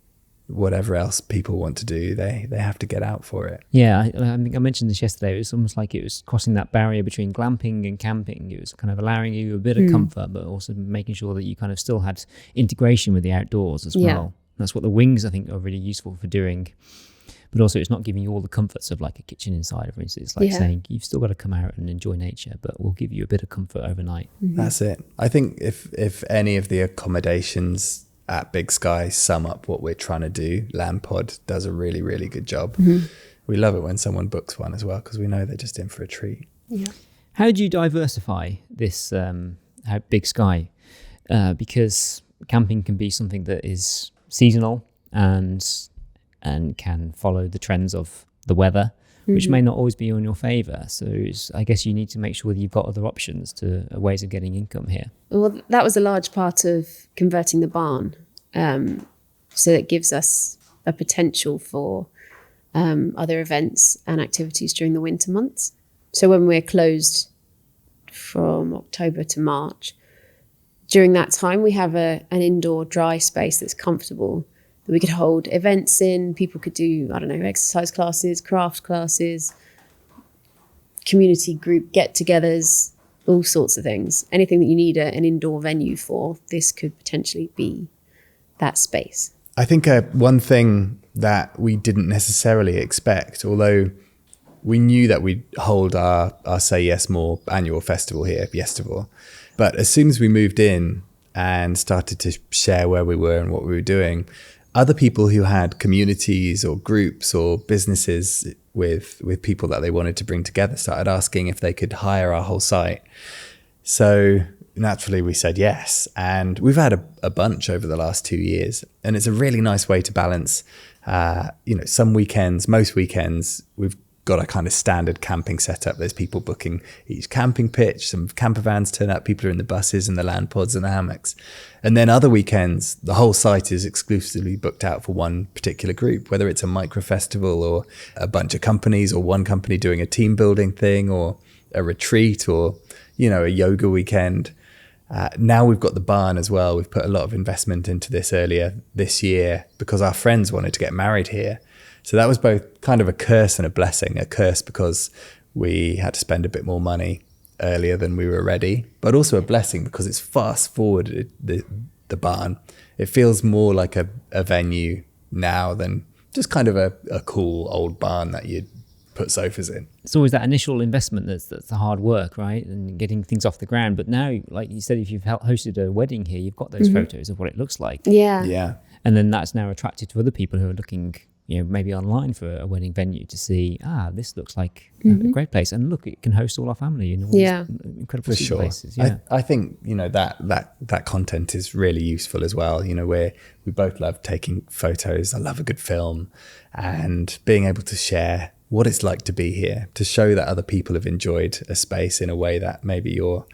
whatever else people want to do, they have to get out for it. Yeah, I think I mentioned this yesterday. It was almost like it was crossing that barrier between glamping and camping. It was kind of allowing you a bit of comfort, but also making sure that you kind of still had integration with the outdoors as well. That's what the wings, I think, are really useful for doing. But also it's not giving you all the comforts of like a kitchen inside, for instance. It's like saying you've still got to come out and enjoy nature, but we'll give you a bit of comfort overnight. That's it. I think if any of the accommodations at Big Sky sum up what we're trying to do. Landpod does a really, really good job. We love it when someone books one as well, because we know they're just in for a treat. Yeah. How do you diversify this Big Sky? Because camping can be something that is seasonal and can follow the trends of the weather, which may not always be in your favour. So I guess you need to make sure that you've got other options to ways of getting income here. Well, that was a large part of converting the barn. So it gives us a potential for other events and activities during the winter months. So when we're closed from October to March, during that time we have an indoor dry space that's comfortable, that we could hold events in. People could do, I don't know, exercise classes, craft classes, community group get-togethers, all sorts of things. Anything that you need an indoor venue for, this could potentially be that space. I think one thing that we didn't necessarily expect, although we knew that we'd hold our Say Yes More annual festival here, Yestival. But as soon as we moved in and started to share where we were and what we were doing, other people who had communities or groups or businesses with people that they wanted to bring together started asking if they could hire our whole site. So naturally we said yes. And we've had a bunch over the last 2 years. And it's a really nice way to balance, some weekends, most weekends, we've got a kind of standard camping setup. There's people booking each camping pitch, some camper vans turn up, people are in the buses and the land pods and the hammocks. And then other weekends, the whole site is exclusively booked out for one particular group, whether it's a micro festival or a bunch of companies or one company doing a team building thing or a retreat or, a yoga weekend. Now we've got the barn as well. We've put a lot of investment into this earlier this year because our friends wanted to get married here. So that was both kind of a curse and a blessing. A curse because we had to spend a bit more money earlier than we were ready, but also a blessing because it's fast forwarded the barn. It feels more like a venue now than just kind of a cool old barn that you'd put sofas in. It's always that initial investment that's the hard work, right? And getting things off the ground. But now, like you said, if you've hosted a wedding here, you've got those photos of what it looks like. Yeah. And then that's now attracted to other people who are looking, maybe online for a wedding venue to see, this looks like a great place. And look, it can host all our family in all these incredible places. Yeah. I think, that content is really useful as well. We both love taking photos. I love a good film and being able to share what it's like to be here, to show that other people have enjoyed a space in a way that maybe you're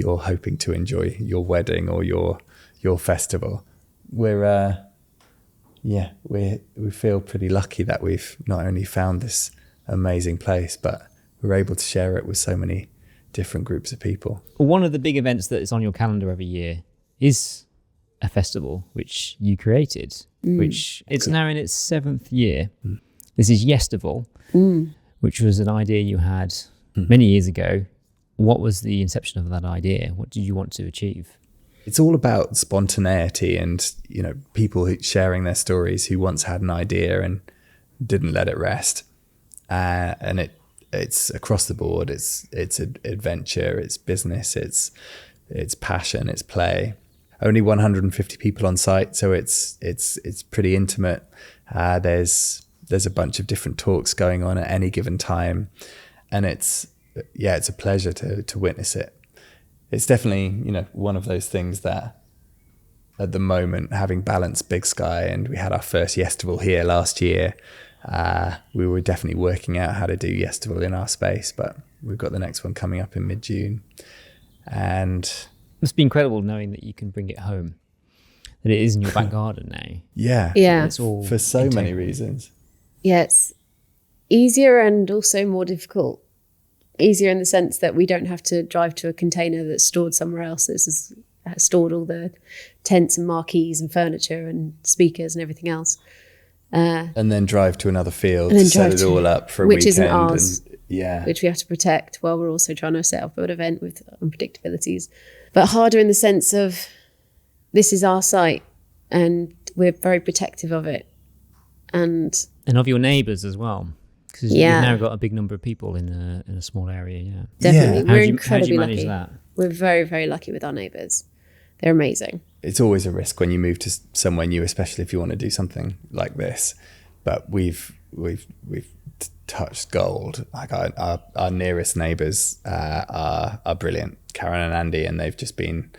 hoping to enjoy your wedding or your festival. We feel pretty lucky that we've not only found this amazing place, but we're able to share it with so many different groups of people. Well, one of the big events that is on your calendar every year is a festival which you created, which it's now in its 7th year. This is Yestival, which was an idea you had many years ago. What was the inception of that idea? What did you want to achieve? It's all about spontaneity and, people sharing their stories who once had an idea and didn't let it rest. And it's across the board. It's adventure, it's business, it's passion, it's play. Only 150 people on site, so it's pretty intimate. There's a bunch of different talks going on at any given time, and it's a pleasure to witness it. It's definitely, one of those things that at the moment, having balanced Big Sky, and we had our first Yestival here last year, we were definitely working out how to do Yestival in our space, but we've got the next one coming up in mid-June. And it must be incredible knowing that you can bring it home, that it is in your back garden now. Yeah. It's all for so many reasons. Yeah, it's easier and also more difficult. Easier in the sense that we don't have to drive to a container that's stored somewhere else. This is stored all the tents and marquees and furniture and speakers and everything else. And then drive to another field to set it all up for a which weekend. Isn't ours, which we have to protect while we're also trying to set up an event with unpredictabilities. But harder in the sense of this is our site and we're very protective of it. And of your neighbours as well. Because you've now got a big number of people in a small area, Definitely. How We're do incredibly you manage lucky. that? We're very, very lucky with our neighbours. They're amazing. It's always a risk when you move to somewhere new, especially if you want to do something like this. But we've touched gold. Like our nearest neighbours are brilliant, Karen and Andy, and they've just been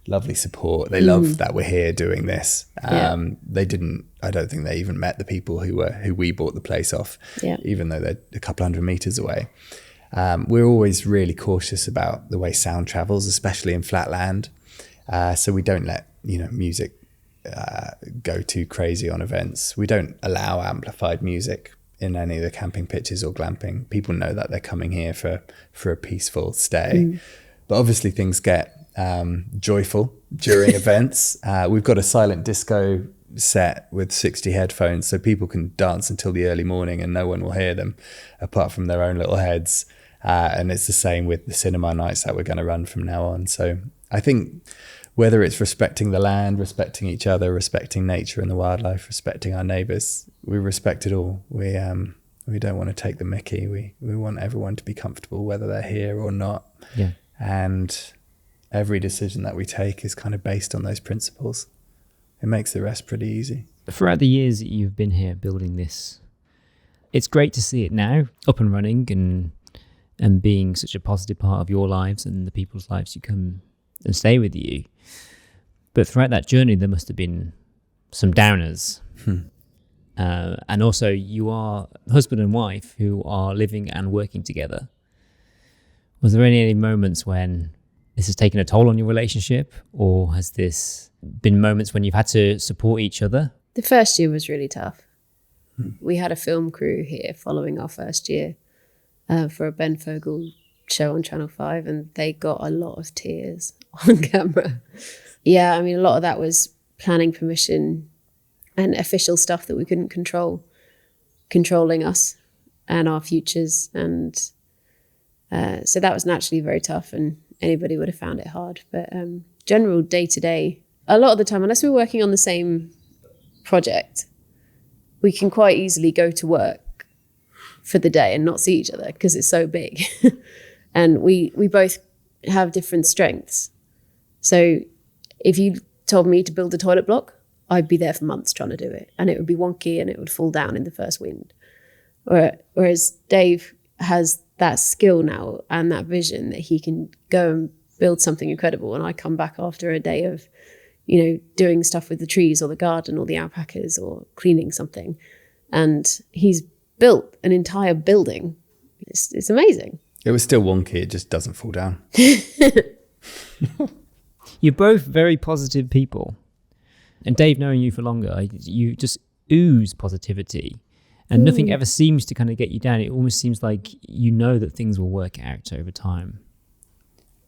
lovely support. They love that we're here doing this. They didn't. I don't think they even met the people who we bought the place off, even though they're a couple hundred meters away. We're always really cautious about the way sound travels, especially in flat land. So we don't let music go too crazy on events. We don't allow amplified music in any of the camping pitches or glamping. People know that they're coming here for a peaceful stay. But obviously things get joyful during events. We've got a silent disco set with 60 headphones, so people can dance until the early morning and no one will hear them apart from their own little heads. And it's the same with the cinema nights that we're going to run from now on. So I think whether it's respecting the land, respecting each other, respecting nature and the wildlife, respecting our neighbours, we respect it all. We don't want to take the mickey. We want everyone to be comfortable, whether they're here or not. Yeah. And every decision that we take is kind of based on those principles. It makes the rest pretty easy. Throughout the years that you've been here building this, it's great to see it now up and running and being such a positive part of your lives and the people's lives who come and stay with you. But throughout that journey, there must have been some downers. And also, you are husband and wife who are living and working together. Was there any moments when this has taken a toll on your relationship, or has this been moments when you've had to support each other? The first year was really tough. We had a film crew here following our first year for a Ben Fogle show on Channel 5, and they got a lot of tears on camera. Yeah, I mean, a lot of that was planning permission and official stuff that we couldn't control, controlling us and our futures. And so that was naturally very tough, and anybody would have found it hard. But general day-to-day, a lot of the time, unless we're working on the same project, we can quite easily go to work for the day and not see each other because it's so big. And we both have different strengths. So if you told me to build a toilet block, I'd be there for months trying to do it, and it would be wonky and it would fall down in the first wind. Whereas Dave has that skill now and that vision that he can go and build something incredible, and I come back after a day of, doing stuff with the trees or the garden or the alpacas or cleaning something, and he's built an entire building. It's amazing. It was still wonky, it just doesn't fall down. You're both very positive people. And Dave, knowing you for longer, you just ooze positivity. And nothing ever seems to kind of get you down. It almost seems like you know that things will work out over time.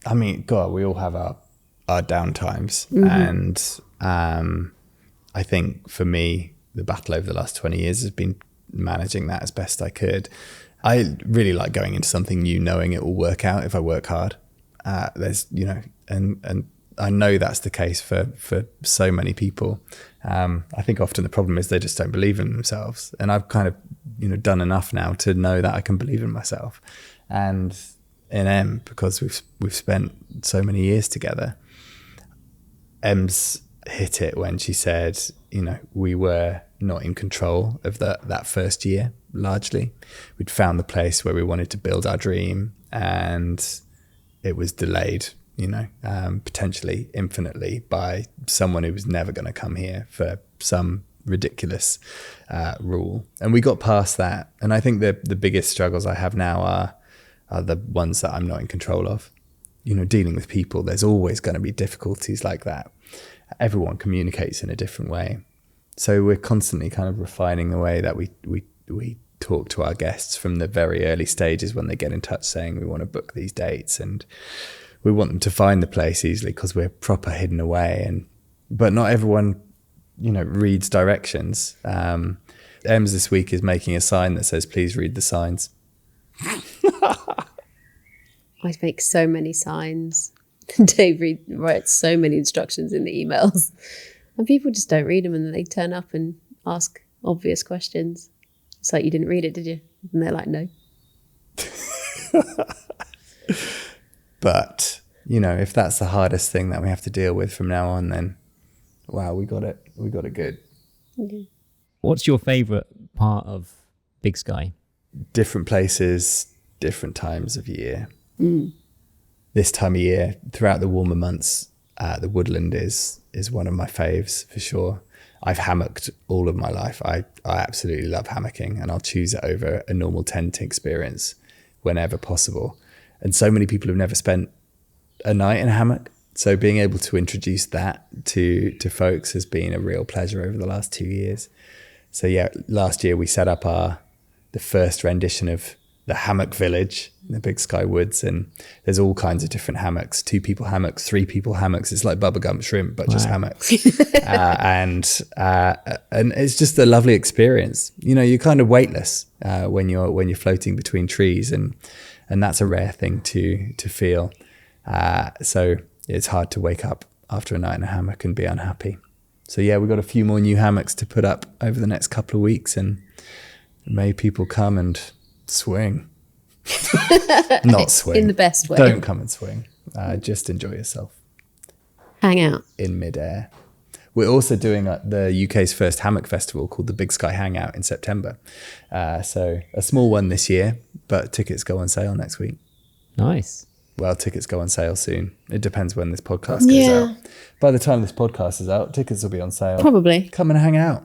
I mean, God, we all have our down times. And I think for me, the battle over the last 20 years has been managing that as best I could. I really like going into something new, knowing it will work out if I work hard. And I know that's the case for so many people. I think often the problem is they just don't believe in themselves. And I've kind of, done enough now to know that I can believe in myself. And in Em, because we've spent so many years together, Em's hit it when she said, we were not in control of that first year, largely. We'd found the place where we wanted to build our dream, and it was delayed, potentially infinitely by someone who was never going to come here for some ridiculous rule. And we got past that. And I think the biggest struggles I have now are the ones that I'm not in control of. Dealing with people, there's always going to be difficulties like that. Everyone communicates in a different way. So we're constantly kind of refining the way that we talk to our guests from the very early stages when they get in touch saying we want to book these dates, and we want them to find the place easily because we're proper hidden away. But not everyone, reads directions. Ems this week is making a sign that says, please read the signs. I make so many signs. Dave writes so many instructions in the emails, and people just don't read them, and then they turn up and ask obvious questions. It's like, you didn't read it, did you? And they're like, no. But if that's the hardest thing that we have to deal with from now on, then wow, we got it good. Okay. What's your favourite part of Big Sky? Different places, different times of year. This time of year, throughout the warmer months, the woodland is one of my faves for sure. I've hammocked all of my life. I absolutely love hammocking, and I'll choose it over a normal tenting experience whenever possible. And so many people have never spent a night in a hammock. So being able to introduce that to folks has been a real pleasure over the last 2 years. So yeah, last year we set up the first rendition of the hammock village in the Big Sky Woods, and there's all kinds of different hammocks, 2 people hammocks, 3 people hammocks. It's like bubblegum shrimp, but just hammocks. And it's just a lovely experience. You're kind of weightless when you're floating between trees, and that's a rare thing to feel. So it's hard to wake up after a night in a hammock and be unhappy. So yeah, we've got a few more new hammocks to put up over the next couple of weeks, and may people come and swing. Not swing. In the best way. Don't come and swing. Just enjoy yourself. Hang out. In midair. We're also doing the UK's first hammock festival called the Big Sky Hangout in September. So a small one this year, but tickets go on sale next week. Nice. Well, tickets go on sale soon. It depends when this podcast goes out. By the time this podcast is out, tickets will be on sale. Probably. Come and hang out.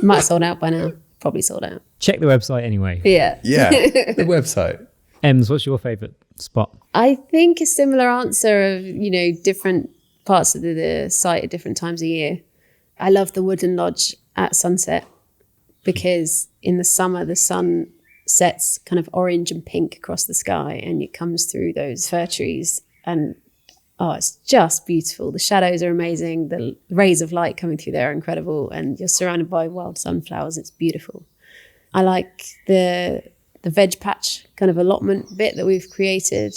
Might have sold out by now. Probably sold out. Check the website anyway. Yeah. Yeah, the website. Ems, what's your favourite spot? I think a similar answer of, different parts of the site at different times of year. I love the Woodland Lodge at sunset because in the summer, the sun sets kind of orange and pink across the sky, and it comes through those fir trees, and it's just beautiful. The shadows are amazing. The rays of light coming through there are incredible, and you're surrounded by wild sunflowers. It's beautiful. I like the veg patch kind of allotment bit that we've created.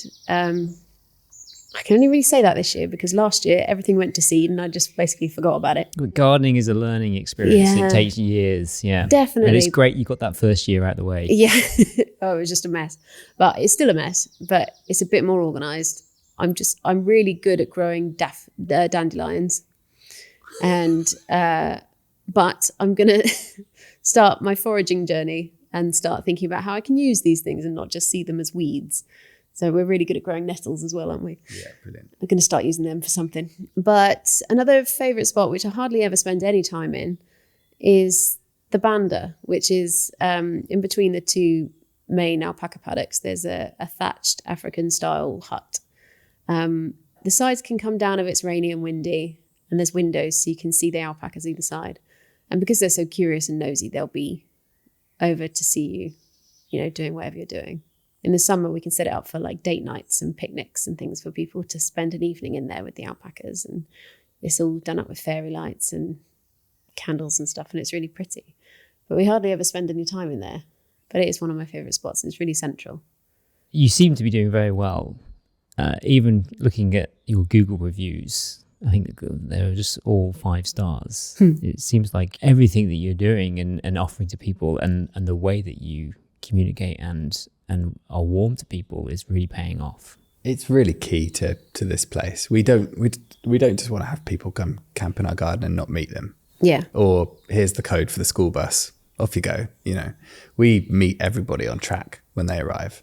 I can only really say that this year because last year everything went to seed and I just basically forgot about it. Gardening is a learning experience. Yeah. It takes years. Yeah, definitely. And it's great you got that first year out of the way. Yeah. It was just a mess, but it's still a mess, but it's a bit more organized. I'm really good at growing dandelions, and but I'm gonna start my foraging journey and start thinking about how I can use these things and not just see them as weeds. So we're really good at growing nettles as well, aren't we? Yeah, brilliant. I'm going to start using them for something. But another favourite spot, which I hardly ever spend any time in, is the Banda, which is in between the 2 main alpaca paddocks. There's a thatched African-style hut. The sides can come down if it's rainy and windy, and there's windows so you can see the alpacas either side. And because they're so curious and nosy, they'll be over to see you, doing whatever you're doing. In the summer, we can set it up for like date nights and picnics and things for people to spend an evening in there with the alpacas. And it's all done up with fairy lights and candles and stuff. And it's really pretty. But we hardly ever spend any time in there. But it is one of my favourite spots. And it's really central. You seem to be doing very well. Even looking at your Google reviews, I think they're just all 5 stars. It seems like everything that you're doing and offering to people and the way that you communicate and are warm to people is really paying off. It's really key to this place. We don't just want to have people come camp in our garden and not meet them. Yeah. Or here's the code for the school bus. Off you go. We meet everybody on track when they arrive,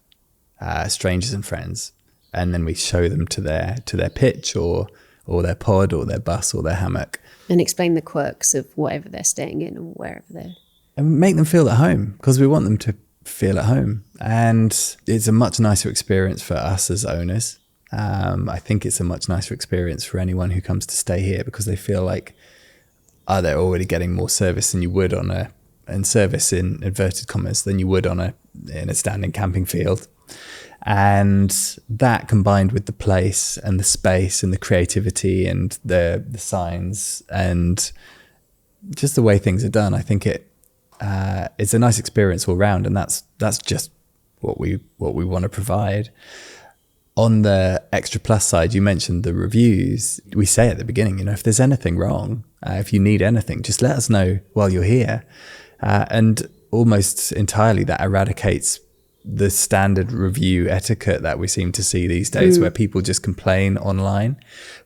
strangers and friends, and then we show them to their pitch or their pod or their bus or their hammock, and explain the quirks of whatever they're staying in or wherever they're, and make them feel at home because we want them to feel at home. And it's a much nicer experience for us as owners. I think it's a much nicer experience for anyone who comes to stay here because they feel like they're already getting more service than you would and service in inverted commas than you would in a standing camping field. And that combined with the place and the space and the creativity and the signs and just the way things are done, I think it's a nice experience all round, and that's just what we want to provide. On the extra plus side, you mentioned the reviews. We say at the beginning, if there's anything wrong, if you need anything, just let us know while you're here. And almost entirely that eradicates the standard review etiquette that we seem to see these days, where people just complain online.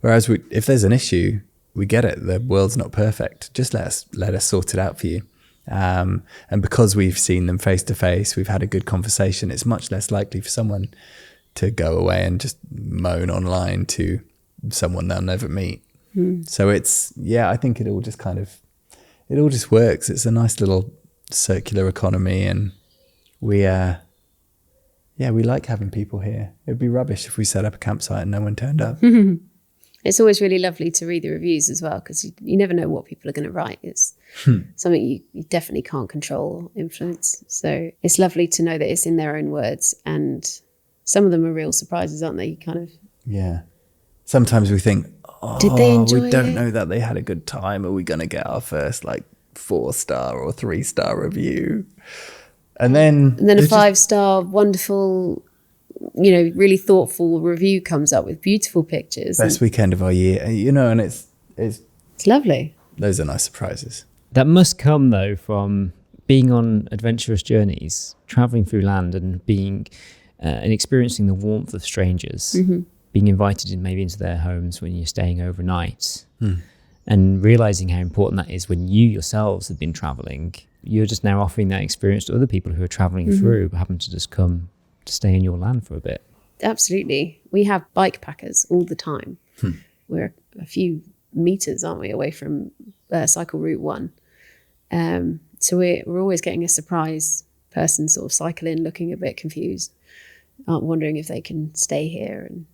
Whereas if there's an issue, we get it. The world's not perfect. Just let us sort it out for you. And because we've seen them face to face, we've had a good conversation, it's much less likely for someone to go away and just moan online to someone they'll never meet. So I think it all just works. It's a nice little circular economy, and we like having people here. It'd be rubbish if we set up a campsite and no one turned up. It's always really lovely to read the reviews as well, because you never know what people are going to write. It's something you definitely can't control or influence. So it's lovely to know that it's in their own words, and some of them are real surprises, aren't they? Yeah. Sometimes we think, did they enjoy we don't it? know that they had a good time. Are we going to get our first 4-star or 3-star review? And then a 5-star, wonderful, really thoughtful review comes up with beautiful pictures. Best weekend of our year, and it's lovely. Those are nice surprises. That must come, though, from being on adventurous journeys, traveling through land and being and experiencing the warmth of strangers, being invited maybe into their homes when you're staying overnight, and realizing how important that is when you yourselves have been traveling. You're just now offering that experience to other people who are traveling through, but happen to just come to stay in your land for a bit. Absolutely. We have bike packers all the time. We're a few meters, aren't we, away from cycle route 1. So we're always getting a surprise person sort of cycle in, looking a bit confused, wondering if they can stay here, and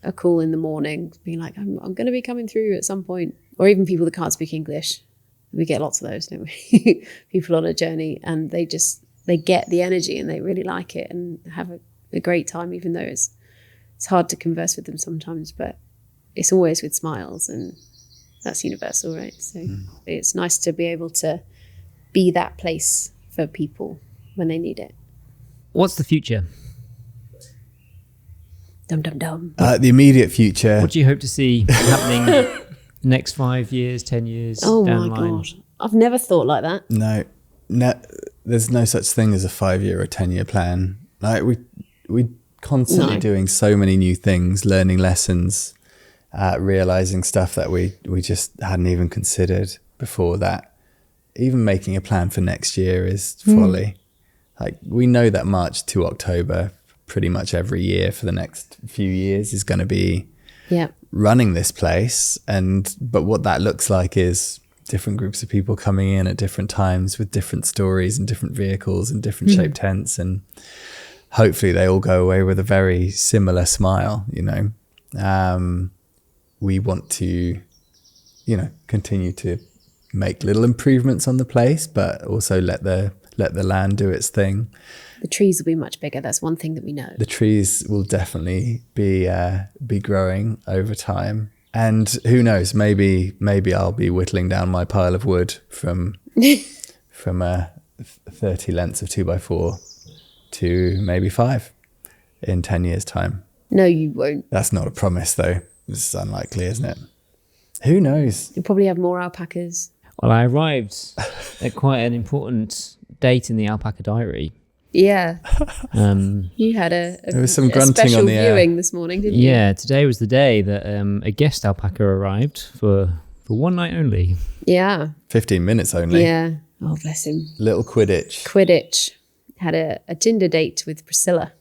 a call in the morning being like, I'm going to be coming through at some point. Or even people that can't speak English. We get lots of those, don't we? People on a journey, and they get the energy and they really like it and have a great time, even though it's hard to converse with them sometimes, but it's always with smiles, and that's universal, right? So it's nice to be able to be that place for people when they need it. What's the future? Dum dum dum. The immediate future. What do you hope to see happening next 5 years, 10 years down the line? God. I've never thought like that. No, there's no such thing as a 5-year or 10-year plan. We constantly doing so many new things, learning lessons, realizing stuff that we just hadn't even considered before that. Even making a plan for next year is folly. We know that March to October, pretty much every year for the next few years, is going to be running this place. But what that looks like is different groups of people coming in at different times with different stories and different vehicles and different shaped tents, and hopefully they all go away with a very similar smile. We want to continue to make little improvements on the place, but also let the land do its thing. The trees will be much bigger. That's one thing that we know. The trees will definitely be growing over time. And who knows, maybe I'll be whittling down my pile of wood from 30 lengths of 2x4 to maybe 5 in 10 years' time. No, you won't. That's not a promise, though. It's unlikely, isn't it? Who knows? You'll probably have more alpacas. Well, I arrived at quite an important date in the alpaca diary. Yeah. You had there was some grunting special on the air. viewing this morning, didn't you? Yeah, today was the day that a guest alpaca arrived for one night only. Yeah. 15 minutes only. Yeah. Oh, bless him. Little Quidditch. Had a Tinder date with Priscilla.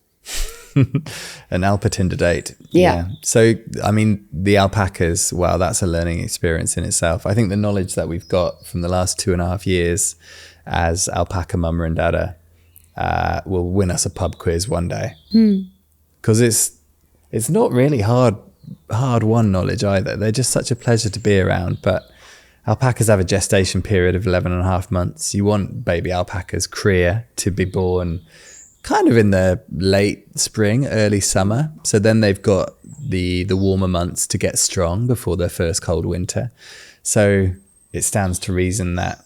An alpa Tinder date. Yeah. So, the alpacas, wow, that's a learning experience in itself. I think the knowledge that we've got from the last 2.5 years as alpaca mama and dada will win us a pub quiz one day. Because it's not really hard-won knowledge either. They're just such a pleasure to be around. But alpacas have a gestation period of 11.5 months. You want baby alpacas, cria, to be born kind of in the late spring, early summer. So then they've got the warmer months to get strong before their first cold winter. So it stands to reason that,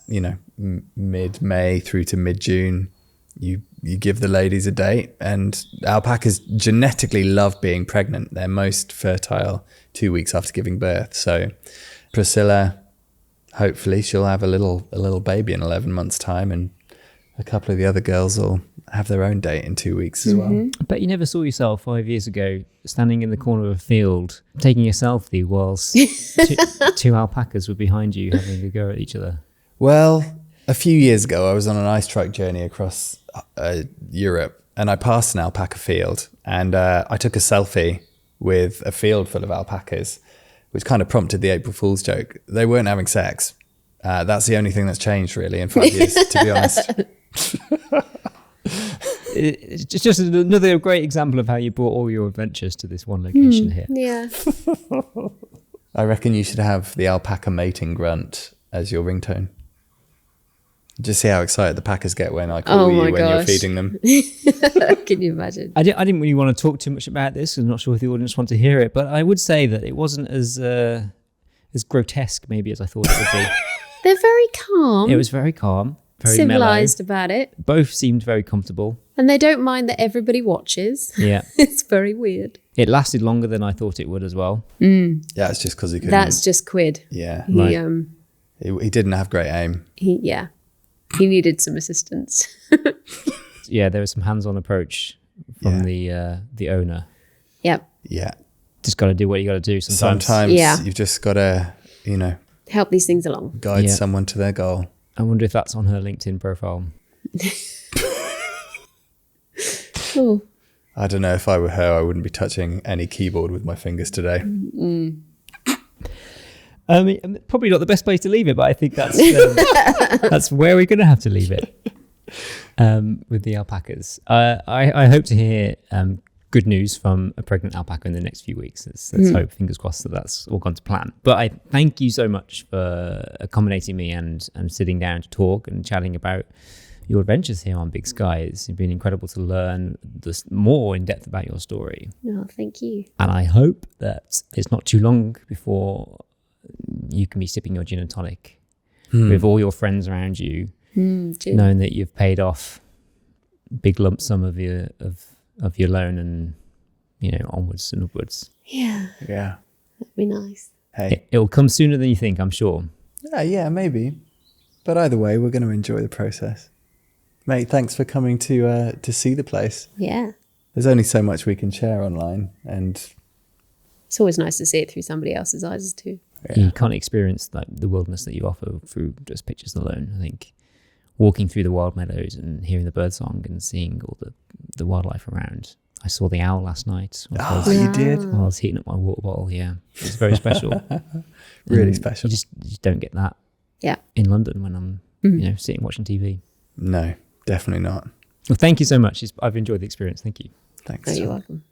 mid-May through to mid-June, you give the ladies a date. And alpacas genetically love being pregnant. They're most fertile 2 weeks after giving birth. So Priscilla, hopefully she'll have a little baby in 11 months' time, and a couple of the other girls will have their own date in 2 weeks as well. I bet you never saw yourself 5 years ago standing in the corner of a field taking a selfie whilst two alpacas were behind you having a go at each other. Well, a few years ago, I was on an ice truck journey across Europe, and I passed an alpaca field, and I took a selfie with a field full of alpacas, which kind of prompted the April Fool's joke. They weren't having sex. That's the only thing that's changed really in 5 years, to be honest. It's just another great example of how you brought all your adventures to this one location here. Yeah. I reckon you should have the alpaca mating grunt as your ringtone. Just see how excited the packers get when I call you when you're feeding them. Can you imagine? I didn't really want to talk too much about this. I'm not sure if the audience want to hear it, but I would say that it wasn't as grotesque maybe as I thought it would be. They're very calm. It was very calm, very civilized mellow. about it. Both seemed very comfortable. And they don't mind that everybody watches. Yeah. It's very weird. It lasted longer than I thought it would as well. Yeah, it's just because he couldn't. That's just Quid. Yeah. He, He didn't have great aim. He needed some assistance. Yeah, there was some hands-on approach from the owner. Yep. Yeah. Just got to do what you got to do sometimes. Sometimes you've just got to, Help these things along. guide someone to their goal. I wonder if that's on her LinkedIn profile. Oh. I don't know, if I were her, I wouldn't be touching any keyboard with my fingers today. Probably not the best place to leave it, but I think that's that's where we're going to have to leave it with the alpacas. I hope to hear good news from a pregnant alpaca in the next few weeks. Let's hope, fingers crossed, that that's all gone to plan. But I thank you so much for accommodating me and sitting down to talk and chatting about your adventures here on Big Sky. It's been incredible to learn more in depth about your story. Oh, thank you. And I hope that it's not too long before you can be sipping your gin and tonic with all your friends around you, knowing that you've paid off big lump sum of your loan and onwards and upwards. Yeah. Yeah. That'd be nice. Hey. It'll come sooner than you think, I'm sure. Yeah, maybe. But either way, we're going to enjoy the process. Mate, thanks for coming to see the place. Yeah. There's only so much we can share online, and It's always nice to see it through somebody else's eyes too. You can't experience the wilderness that you offer through just pictures alone. I think walking through the wild meadows and hearing the birdsong and seeing all the wildlife around. I saw the owl last night. You did? While I was heating up my water bottle, yeah. It was very special. Really special. You just don't get that in London when I'm sitting watching TV. No, definitely not. Well, thank you so much. I've enjoyed the experience. Thank you. Thanks. Oh, you're welcome.